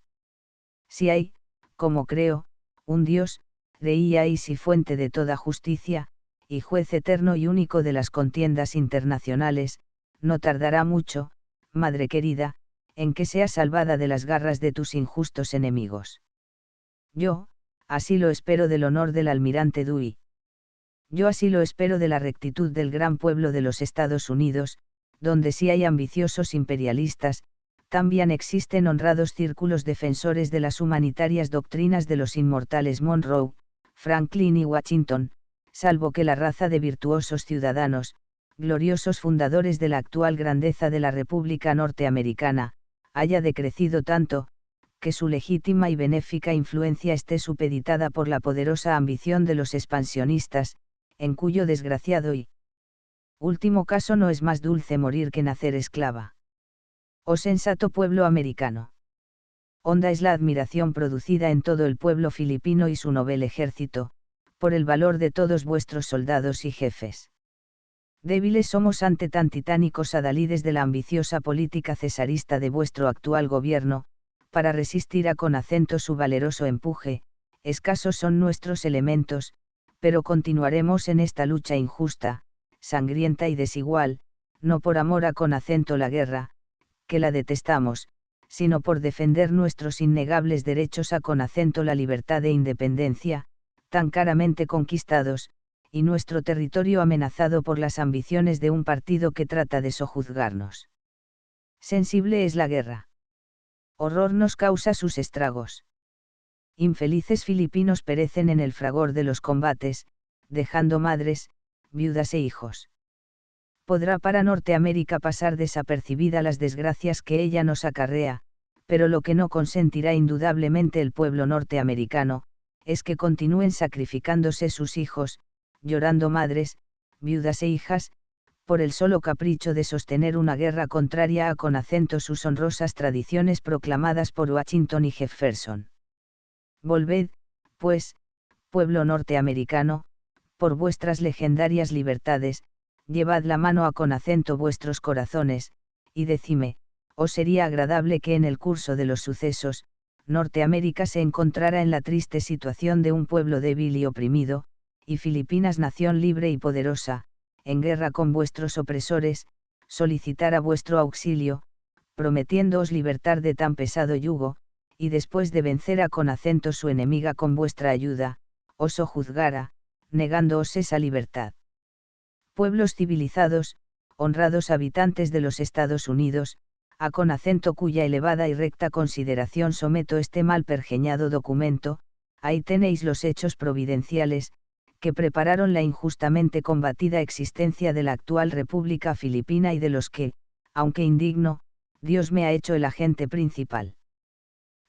Si hay, como creo, un Dios, creíais y fuente de toda justicia, y juez eterno y único de las contiendas internacionales, no tardará mucho, madre querida, en que seas salvada de las garras de tus injustos enemigos. Yo, así lo espero del honor del almirante Dewey. Yo así lo espero de la rectitud del gran pueblo de los Estados Unidos, donde si hay ambiciosos imperialistas, también existen honrados círculos defensores de las humanitarias doctrinas de los inmortales Monroe, Franklin y Washington, salvo que la raza de virtuosos ciudadanos, gloriosos fundadores de la actual grandeza de la República Norteamericana, haya decrecido tanto, que su legítima y benéfica influencia esté supeditada por la poderosa ambición de los expansionistas, en cuyo desgraciado y último caso no es más dulce morir que nacer esclava. Oh sensato pueblo americano. Honda es la admiración producida en todo el pueblo filipino y su noble ejército, por el valor de todos vuestros soldados y jefes. Débiles somos ante tan titánicos adalides de la ambiciosa política cesarista de vuestro actual gobierno, para resistir a con acento su valeroso empuje, escasos son nuestros elementos, pero continuaremos en esta lucha injusta, sangrienta y desigual, no por amor a con acento la guerra, que la detestamos, sino por defender nuestros innegables derechos a con acento la libertad e independencia, tan caramente conquistados, y nuestro territorio amenazado por las ambiciones de un partido que trata de sojuzgarnos. Sensible es la guerra. Horror nos causa sus estragos. Infelices filipinos perecen en el fragor de los combates, dejando madres, viudas e hijos. Podrá para Norteamérica pasar desapercibida las desgracias que ella nos acarrea, pero lo que no consentirá indudablemente el pueblo norteamericano, es que continúen sacrificándose sus hijos, llorando madres, viudas e hijas, por el solo capricho de sostener una guerra contraria a con acento sus honrosas tradiciones proclamadas por Washington y Jefferson. Volved, pues, pueblo norteamericano, por vuestras legendarias libertades, llevad la mano a con acento vuestros corazones, y decime, ¿os sería agradable que en el curso de los sucesos, Norteamérica se encontrara en la triste situación de un pueblo débil y oprimido, y Filipinas nación libre y poderosa, en guerra con vuestros opresores, solicitara vuestro auxilio, prometiéndoos libertar de tan pesado yugo, y después de vencer a con acento su enemiga con vuestra ayuda, os sojuzgara, negándoos esa libertad? Pueblos civilizados, honrados habitantes de los Estados Unidos, a con acento cuya elevada y recta consideración someto este mal pergeñado documento, ahí tenéis los hechos providenciales, que prepararon la injustamente combatida existencia de la actual República Filipina y de los que, aunque indigno, Dios me ha hecho el agente principal.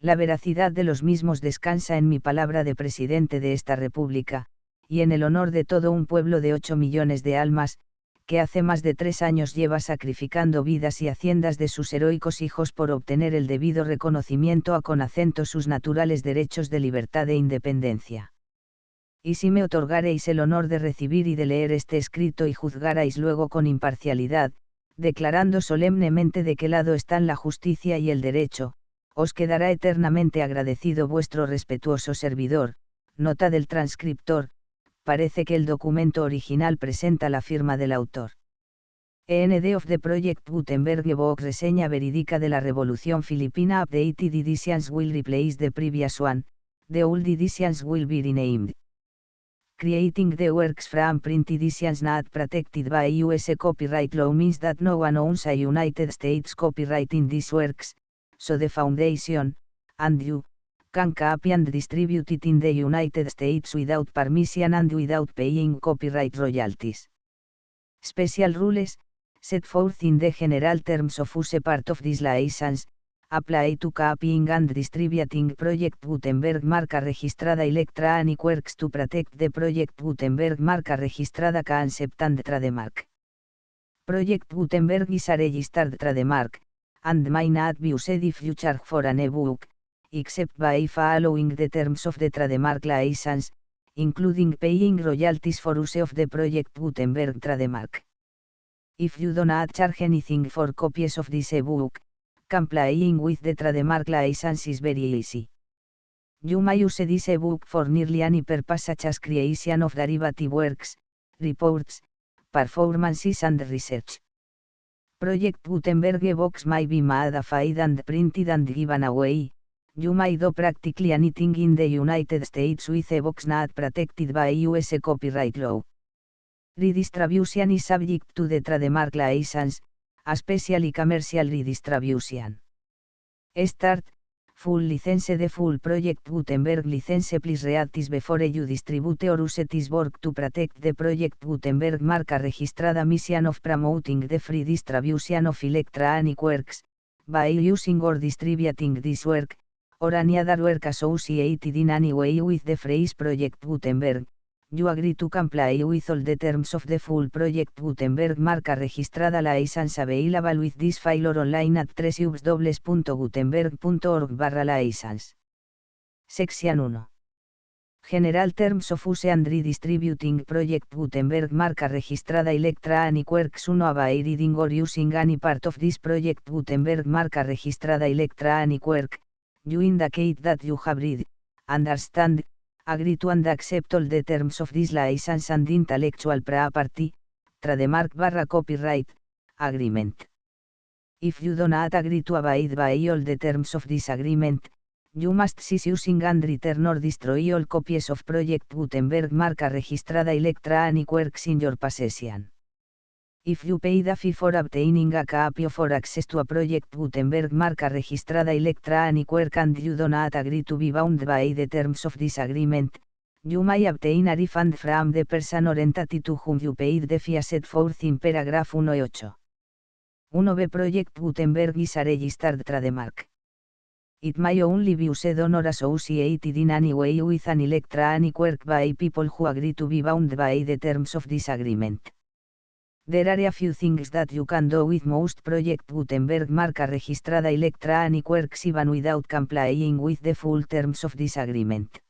La veracidad de los mismos descansa en mi palabra de presidente de esta República, y en el honor de todo un pueblo de 8 millones de almas, que hace más de 3 años lleva sacrificando vidas y haciendas de sus heroicos hijos por obtener el debido reconocimiento a con acento sus naturales derechos de libertad e independencia. Y si me otorgareis el honor de recibir y de leer este escrito y juzgarais luego con imparcialidad, declarando solemnemente de qué lado están la justicia y el derecho, os quedará eternamente agradecido vuestro respetuoso servidor. Nota del transcriptor, parece que el documento original presenta la firma del autor. END of the Project Gutenberg Book reseña verídica de la Revolución Filipina. Updated editions will replace the previous one, the old editions will be renamed. Creating the works from print editions not protected by US copyright law means that no one owns a United States copyright in these works, so the foundation, and you, can copy and distribute it in the United States without permission and without paying copyright royalties. Special rules, set forth in the general terms of use part of this license, apply to copying and distributing Project Gutenberg marca registrada Electronic Works to protect the Project Gutenberg marca registrada concept and trademark. Project Gutenberg is a registered trademark, and may not be used if you charge for an ebook, except by following the terms of the trademark license, including paying royalties for use of the Project Gutenberg trademark. If you do not charge anything for copies of this ebook, complying with the trademark license is very easy. You may use this ebook for nearly any purpose such as creation of derivative works, reports, performances and research. Project Gutenberg ebooks may be modified and printed and given away. You may do practically anything in the United States with ebooks not protected by US copyright law. Redistribution is subject to the trademark license, especially commercial redistribution. Start, full license. The full Project Gutenberg license please read this before you distribute or use this work to protect the Project Gutenberg marca registrada mission of promoting the free distribution of electronic works, by using or distributing this work, or any other work associated in any way with the phrase Project Gutenberg. You agree to comply with all the terms of the full Project Gutenberg marca registrada license available with this file or online at www.gutenberg.org/license. Section 1. General Terms of Use and Redistributing Project Gutenberg marca registrada Electronic Works 1. By reading or using any part of this Project Gutenberg marca registrada Electronic Work, you indicate that you have read, understand, agree to and accept all the terms of this license and intellectual property, trademark/copyright, agreement. If you do not agree to abide by all the terms of this agreement, you must cease using and return or destroy all copies of Project Gutenberg marca registrada Electronic Works in your possession. If you paid a fee for obtaining a copy of or access to a Project Gutenberg marca registrada Electronic Work and you do not agree to be bound by the terms of this agreement, you may obtain a refund from the person or entity to whom you paid the fee set forth in paragraph 1.8. 1b Project Gutenberg is a registered trademark. It may only be used on or associated in any way with an electronic work by people who agree to be bound by the terms of this agreement. There are a few things that you can do with most Project Gutenberg marca registrada Electronic Works even without complying with the full terms of this agreement.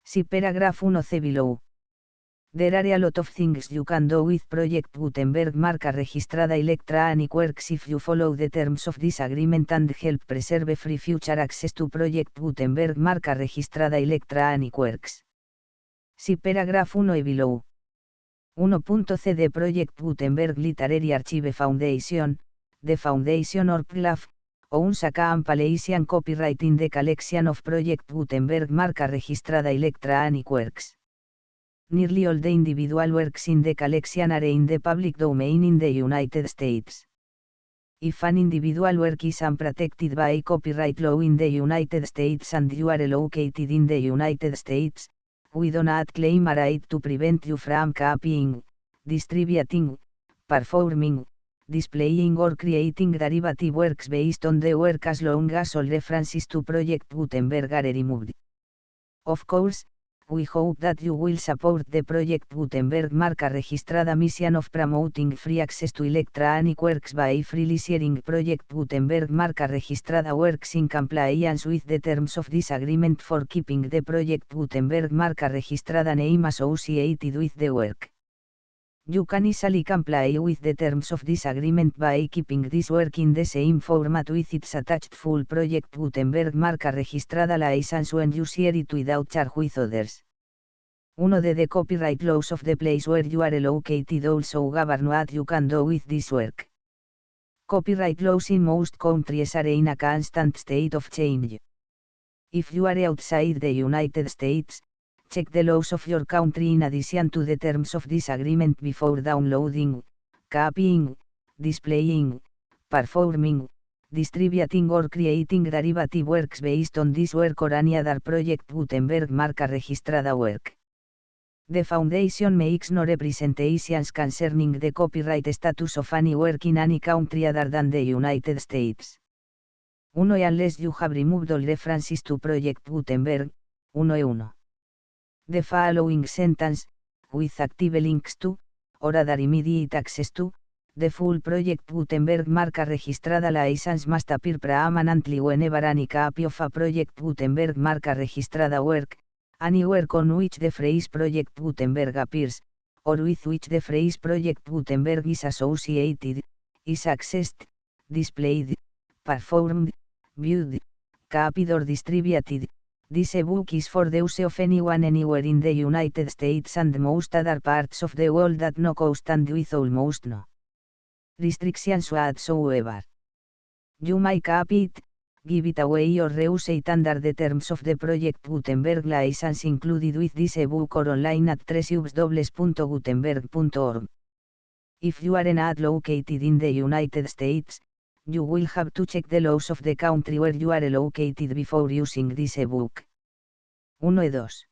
See paragraph 1c below. There are a lot of things you can do with Project Gutenberg marca registrada Electronic Works if you follow the terms of this agreement and help preserve free future access to Project Gutenberg marca registrada Electronic Works. See paragraph 1e below. 1.c de Project Gutenberg Literary Archive Foundation, the Foundation or PLAF, owns a compilation copyright in the collection of Project Gutenberg marca registrada Electronic Works. Nearly all the individual works in the collection are in the public domain in the United States. If an individual work is unprotected by copyright law in the United States and you are located in the United States, we do not claim a right to prevent you from copying, distributing, performing, displaying or creating derivative works based on the work as long as all references to Project Gutenberg are removed. Of course, we hope that you will support the Project Gutenberg marca registrada mission of promoting free access to electronic works by freely sharing Project Gutenberg marca registrada works in compliance with the terms of this agreement for keeping the Project Gutenberg marca registrada name associated with the work. You can easily comply with the terms of this agreement by keeping this work in the same format with its attached full project Gutenberg marca registrada license when you share it without charge with others. 1. The copyright laws of the place where you are located also govern what you can do with this work. Copyright laws in most countries are in a constant state of change. If you are outside the United States, check the laws of your country in addition to the terms of this agreement before downloading, copying, displaying, performing, distributing or creating derivative works based on this work or any other project Gutenberg marca registrada work. The Foundation makes no representations concerning the copyright status of any work in any country other than the United States. 1. Unless you have removed all references to Project Gutenberg, 1:1. The following sentence, with active links to, or other immediate access to, the full Project Gutenberg marca registrada license must appear permanently whenever any copy of a Project Gutenberg marca registrada work, any work on which the phrase Project Gutenberg appears, or with which the phrase Project Gutenberg is associated, is accessed, displayed, performed, viewed, copied or distributed. This ebook is for the use of anyone anywhere in the United States and most other parts of the world at no cost and with almost no restrictions whatsoever. You may copy it, give it away or reuse it under the terms of the Project Gutenberg license included with this ebook or online at www.gutenberg.org. If you are not located in the United States, you will have to check the laws of the country where you are located before using this ebook. 1:2.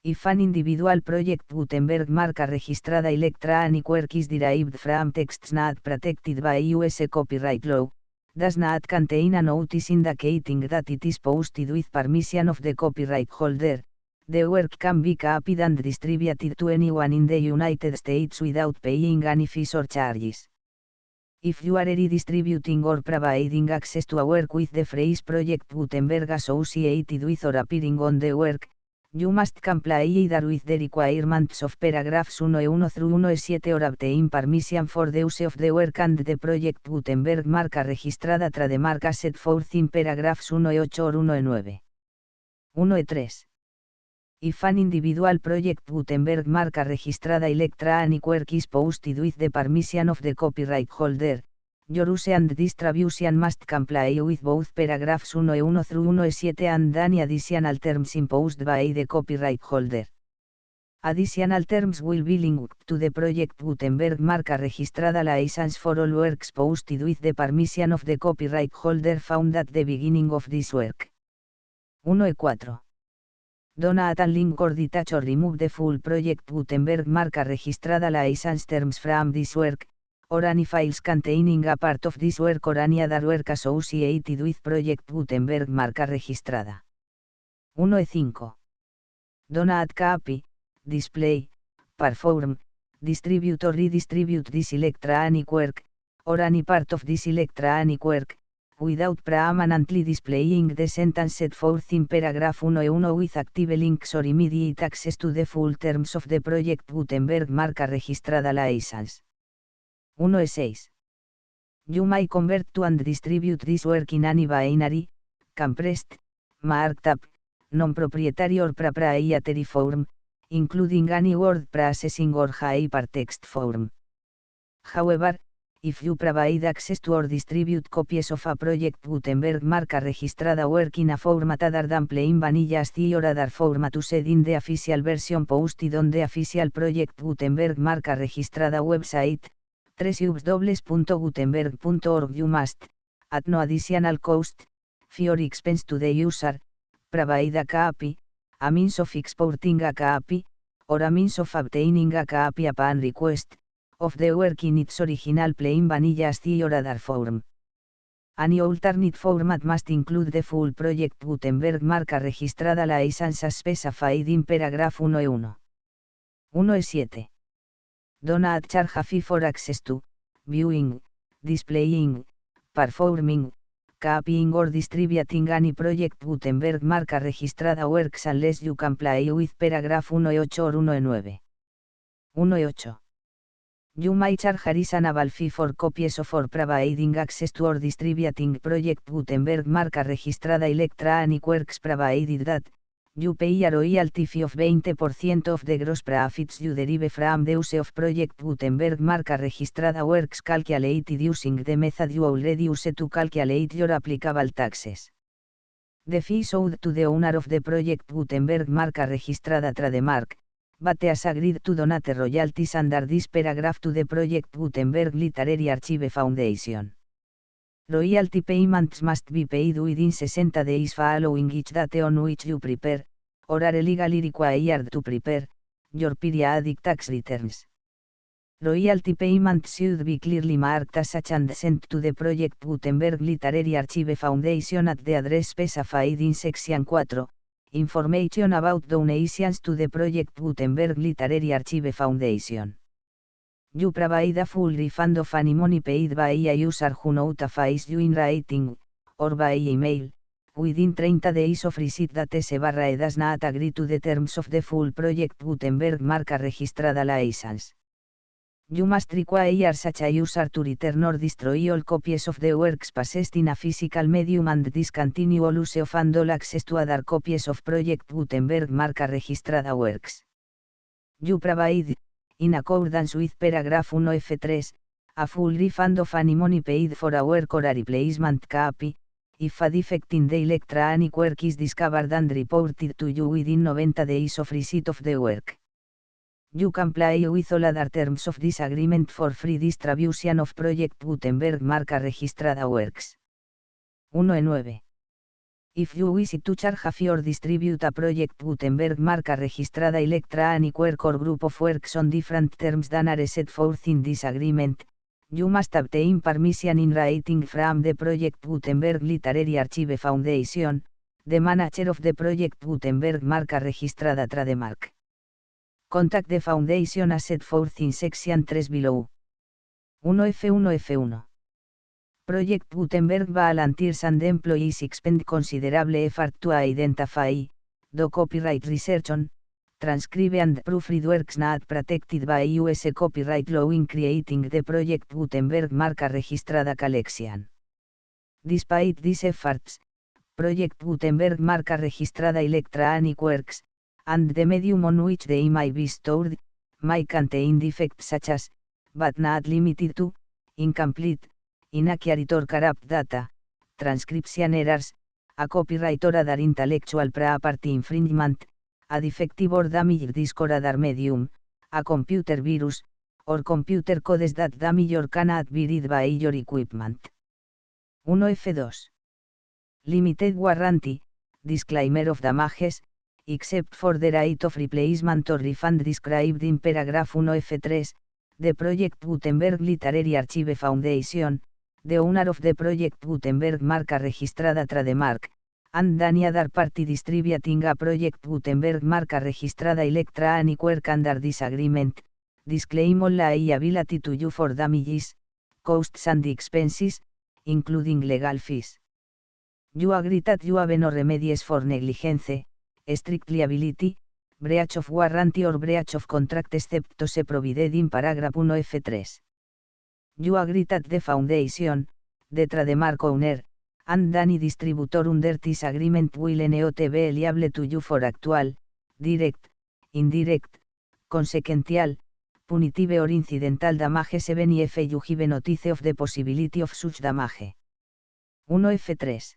If an individual Project Gutenberg marca registrada electronic work is derived from texts not protected by US copyright law, does not contain a notice indicating that it is posted with permission of the copyright holder, the work can be copied and distributed to anyone in the United States without paying any fees or charges. If you are redistributing or providing access to a work with the phrase Project Gutenberg associated with or appearing on the work, you must comply either with the requirements of paragraphs 1:1 through 1:7 or obtain permission for the use of the work and the Project Gutenberg marca registrada trademark as set forth in paragraphs 1:8 or 1:9. 1:3. If an individual Project Gutenberg marca registrada electronic work is posted with the permission of the copyright holder, your use and distribution must comply with both paragraphs 1:1 through 1:7 and any additional terms imposed by the copyright holder. Additional terms will be linked to the Project Gutenberg marca registrada license for all works posted with the permission of the copyright holder found at the beginning of this work. 1:4. Do not unlink or detach or remove the full Project Gutenberg marca registrada license terms from this work, or any files containing a part of this work or any other work associated with Project Gutenberg marca registrada. 1:5. Do not copy, display, perform, distribute or redistribute this electronic work, or any part of this electronic work, without permanently displaying the sentence set forth in paragraph 1:1 with active links or immediate access to the full terms of the Project Gutenberg marca registrada license. 1:6. You may convert to and distribute this work in any binary, compressed, marked up, non-proprietary or proprietary form, including any word processing or hypertext form. However, if you provide access to or distribute copies of a Project Gutenberg marca registrada work in a format other than plain vanilla SCI or other format used in the official version posted on the official Project Gutenberg marca registrada website, www.gutenberg.org, you must, at no additional cost, fee or expense to the user, provide a copy, a means of exporting a copy, or a means of obtaining a copy upon request, of the work in its original plain vanilla SCI or other form. Any alternate format must include the full Project Gutenberg marca registrada license as specified in paragraph 1:1. 1:7. Do not charge a fee for access to, viewing, displaying, performing, copying or distributing any Project Gutenberg marca registrada works unless you comply with paragraph 1:8 or 1:9. 1:8. You may charge an annual fee for copies of or providing access to or distributing Project Gutenberg marca registrada Electronic Works provided that, you pay a royalty fee of 20% of the gross profits you derive from the use of Project Gutenberg marca registrada works calculated using the method you already use to calculate your applicable taxes. The fee is owed to the owner of the Project Gutenberg marca registrada trademark, but has agreed to donate royalties under this paragraph to the Project Gutenberg Literary Archive Foundation. Royalty payments must be paid within 60 days following each date on which you prepare, or are legally required to prepare, your periodic tax returns. Royalty payments should be clearly marked as such and sent to the Project Gutenberg Literary Archive Foundation at the address specified in Section 4. Information about donations to the Project Gutenberg Literary Archive Foundation. You provide a full refund of any money paid by a user who notifies you in writing, or by email, within 30 days of receipt that S/E does not agree to the terms of the full Project Gutenberg marca registrada license. You must require such a user to return or destroy all copies of the works possessed in a physical medium and discontinue all use of and all access to other copies of Project Gutenberg marca registrada works. You provide, in accordance with paragraph 1F3, a full refund of any money paid for a work or a replacement copy, if a defect in the electronic work is discovered and reported to you within 90 days of receipt of the work. You comply with all other terms of this agreement for free distribution of Project Gutenberg marca registrada works. 1-9. If you wish to charge a fee or distribute a Project Gutenberg marca registrada electronic work or group of works on different terms than are set forth in this agreement, you must obtain permission in writing from the Project Gutenberg Literary Archive Foundation, the manager of the Project Gutenberg marca registrada trademark. Contact the Foundation as set forth in Section 3 below. 1F1F1. Project Gutenberg volunteers and employees expend considerable effort to identify, do copyright research on, transcribe and proofread works not protected by US copyright law in creating the Project Gutenberg marca registrada collection. Despite these efforts, Project Gutenberg marca registrada electronic works, and the medium on which they may be stored, may contain defects such as, but not limited to, incomplete, inaccurate or corrupt data, transcription errors, a copyright or other intellectual property infringement, a defective or damaged disk or other medium, a computer virus, or computer codes that damage or cannot be read by your equipment. 1F2. Limited warranty, disclaimer of damages, except for the right of replacement or refund described in paragraph 1F3, the Project Gutenberg Literary Archive Foundation, the owner of the Project Gutenberg marca registrada trademark, and any other party distributing a Project Gutenberg marca registrada electronic work under this agreement, disclaim all liability to you for damages, costs and expenses, including legal fees. You agree that you have no remedies for negligence, strict liability, breach of warranty or breach of contract except those provided in paragraph 1F3. You agree that the Foundation, the trademark owner, and any distributor under this agreement will not be liable to you for actual, direct, indirect, consequential, punitive or incidental damages even if you give notice of the possibility of such damage. 1F3.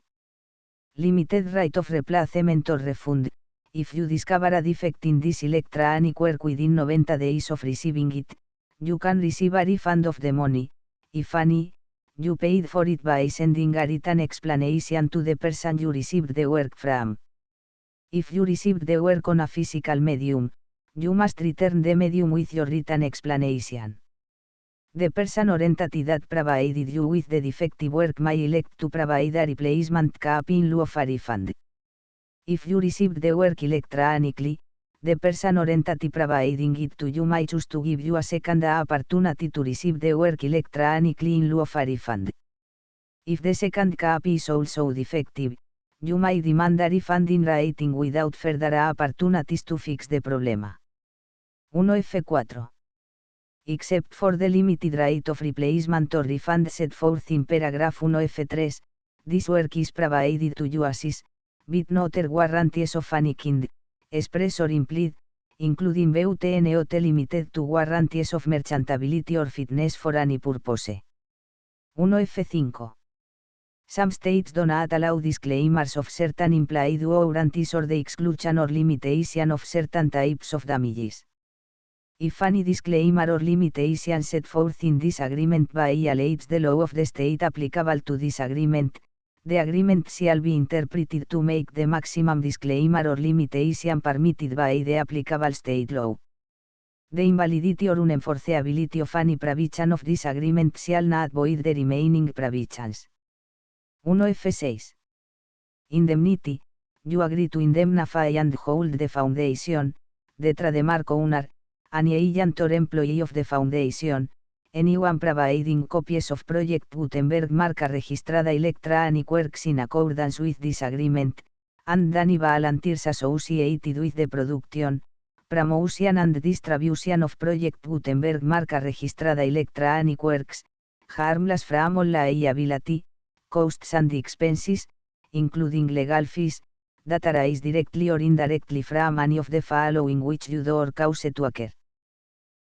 Limited right of replacement or refund. If you discover a defect in this electronic work within 90 days of receiving it, you can receive a refund of the money, if any, you paid for it by sending a written explanation to the person you received the work from. If you received the work on a physical medium, you must return the medium with your written explanation. The person or entity that provided you with the defective work may elect to provide a replacement copy in lieu of a refund. If you received the work electronically, the person or entity providing it to you may choose to give you a second opportunity to receive the work electronically in lieu of a refund. If the second copy is also defective, you may demand a refund in writing without further opportunities to fix the problem. 1F4. except for the limited right of replacement or refund set forth in paragraph 1F3, this work is provided to you as with no other warranties of any kind, express or implied, including but not limited to warranties of merchantability or fitness for any purpose. 1F5. Some states do not allow disclaimers of certain implied warranties or the exclusion or limitation of certain types of damages. If any disclaimer or limitation set forth in this agreement violates the law of the state applicable to this agreement, the agreement shall be interpreted to make the maximum disclaimer or limitation permitted by the applicable state law. The invalidity or unenforceability of any provision of this agreement shall not void the remaining provisions. 1F6. Indemnity. You agree to indemnify and hold the foundation, the trademark owner, any agent or employee of the foundation, anyone providing copies of Project Gutenberg marca registrada electronic works in accordance with this agreement, and any volunteers associated with the production, promotion and distribution of Project Gutenberg marca registrada electronic works, harmless from all liability, costs and expenses, including legal fees, that arise directly or indirectly from any of the following which you do or cause to occur.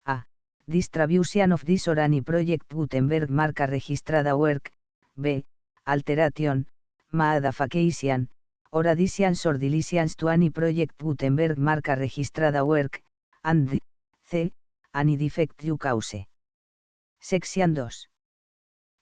A. Distribution of this or any Project Gutenberg marca registrada work. B. Alteration, modification, or additions or deletions to any Project Gutenberg marca registrada work, and C. Any defect you cause. Section 2.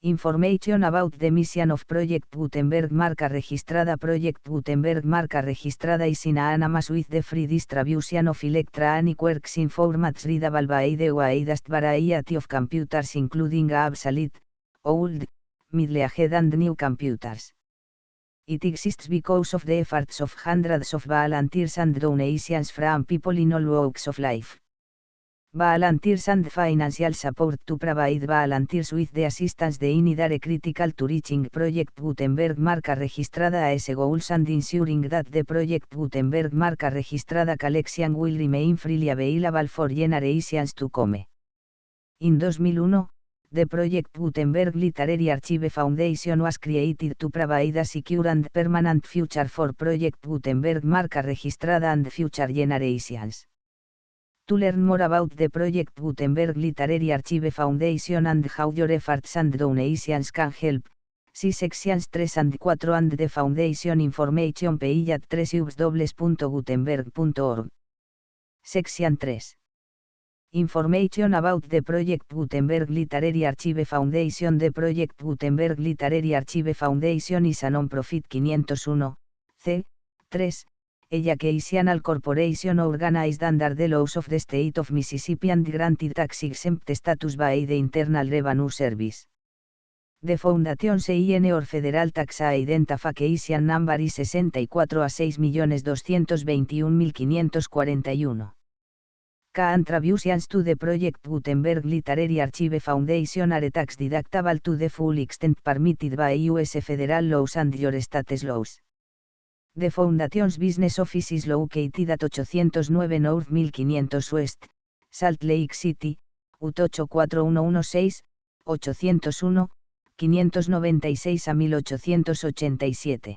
Information about the mission of Project Gutenberg marca registrada. Project Gutenberg marca registrada is synonymous with the free distribution of electronic works in formats readable by the widest variety of computers including obsolete, old, middle-aged and new computers. It exists because of the efforts of hundreds of volunteers and donations from people in all walks of life. Volunteers and financial support to provide volunteers with the assistance they need are critical to reaching Project Gutenberg marca registrada as goals and ensuring that the Project Gutenberg marca registrada collection will remain freely available for generations to come. In 2001, the Project Gutenberg Literary Archive Foundation was created to provide a secure and permanent future for Project Gutenberg marca registrada and future generations. To learn more about the Project Gutenberg Literary Archive Foundation and how your efforts and donations can help, see sections 3 and 4 and the Foundation information page at www.gutenberg.org. Section 3. Information about the Project Gutenberg Literary Archive Foundation. The Project Gutenberg Literary Archive Foundation is a non-profit 501, c. 3. Educational corporation organized under the laws of the state of Mississippi and granted tax-exempt status by the Internal Revenue Service. The Foundation's IN or Federal Tax Identification Number is 64 a 6.221.541. Contributions to the Project Gutenberg Literary Archive Foundation are tax deductible to the full extent permitted by U.S. federal laws and your state's laws. The Foundation's business office is located at 809 North 1500 West, Salt Lake City, UT 84116, 801, 596 a 1887.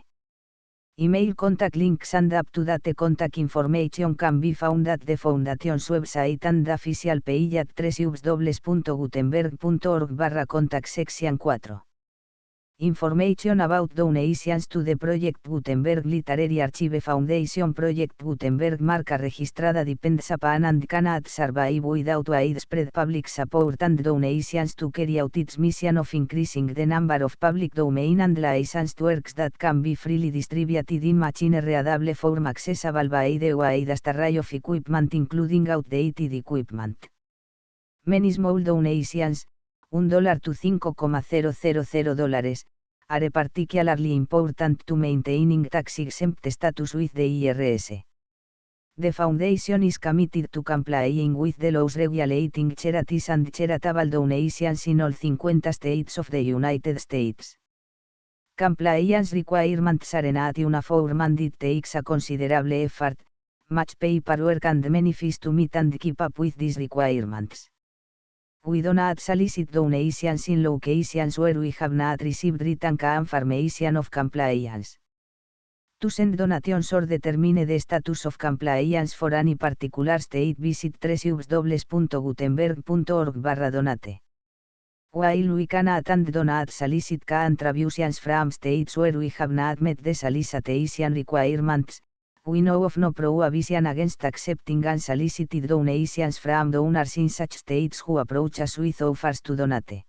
Email contact links and up-to-date contact information can be found at the Foundation's website and the official page at www.gutenberg.org/contact section 4. Information about donations to the Project Gutenberg Literary Archive Foundation. Project Gutenberg marca registrada depends upon and cannot survive without widespread public support and donations to carry out its mission of increasing the number of public domain and licensed works that can be freely distributed in machine-readable form accessible by the widest array of equipment including outdated equipment. Many small donations, $1 to $5,000, are particularly important to maintaining tax-exempt status with the IRS. The Foundation is committed to complying with the laws regulating charities and charitable donations in all 50 states of the United States. Compliance requirements are not uniform and it takes a considerable effort, much paperwork and many fees to meet and keep up with these requirements. We do not solicit donations in locations where we have not received written confirmation of compliance. To send donations or determine the status of compliance for any particular state, visit www.gutenberg.org/donate. While we cannot and do not solicit contributions from states where we have not met the solicitation requirements, we know of no prohibition against accepting unsolicited donations from donors in such states who approach us with offers to donate.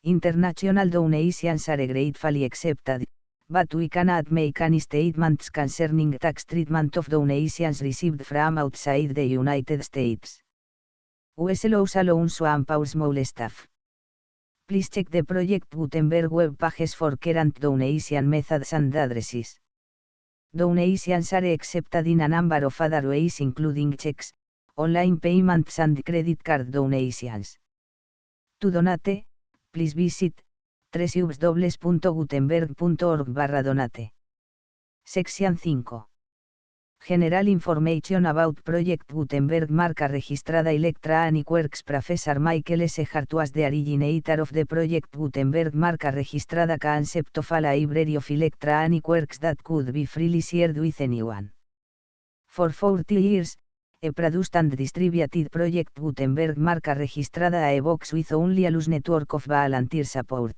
International donations are gratefully accepted, but we cannot make any statements concerning tax treatment of donations received from outside the United States. US laws allow some power small staff. Please check the Project Gutenberg web pages for current donation methods and addresses. Donations are accepted in a number of other ways, including checks, online payments and credit card donations. To donate, please visit www.gutenberg.org/donate. Section 5. General Information about Project Gutenberg. Marca registrada. Electronic Works. Professor Michael S. Hart was the originator of the Project Gutenberg. Marca registrada concept of a library of electronic works that could be freely shared with anyone. For 40 years, he produced and distributed Project Gutenberg. Marca registrada a box with only a loose network of volunteer support.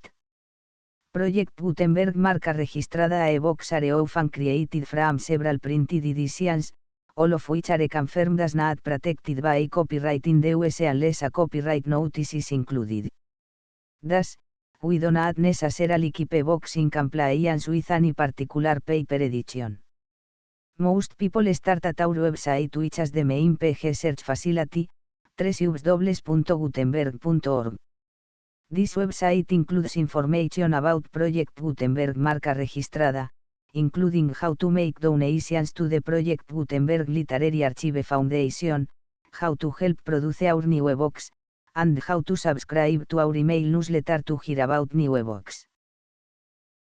Project Gutenberg. Marca registrada a box are often created from several printed editions, all of which are confirmed as not protected by copyright in the USA unless a copyright notice is included. Thus, we do not necessarily keep a box in compliance with any particular paper edition. Most people start at our website, which is the main page search facility, www.gutenberg.org. This website includes information about Project Gutenberg. Marca registrada, including how to make donations to the Project Gutenberg Literary Archive Foundation, how to help produce our new ebooks, and how to subscribe to our email newsletter to hear about new ebooks.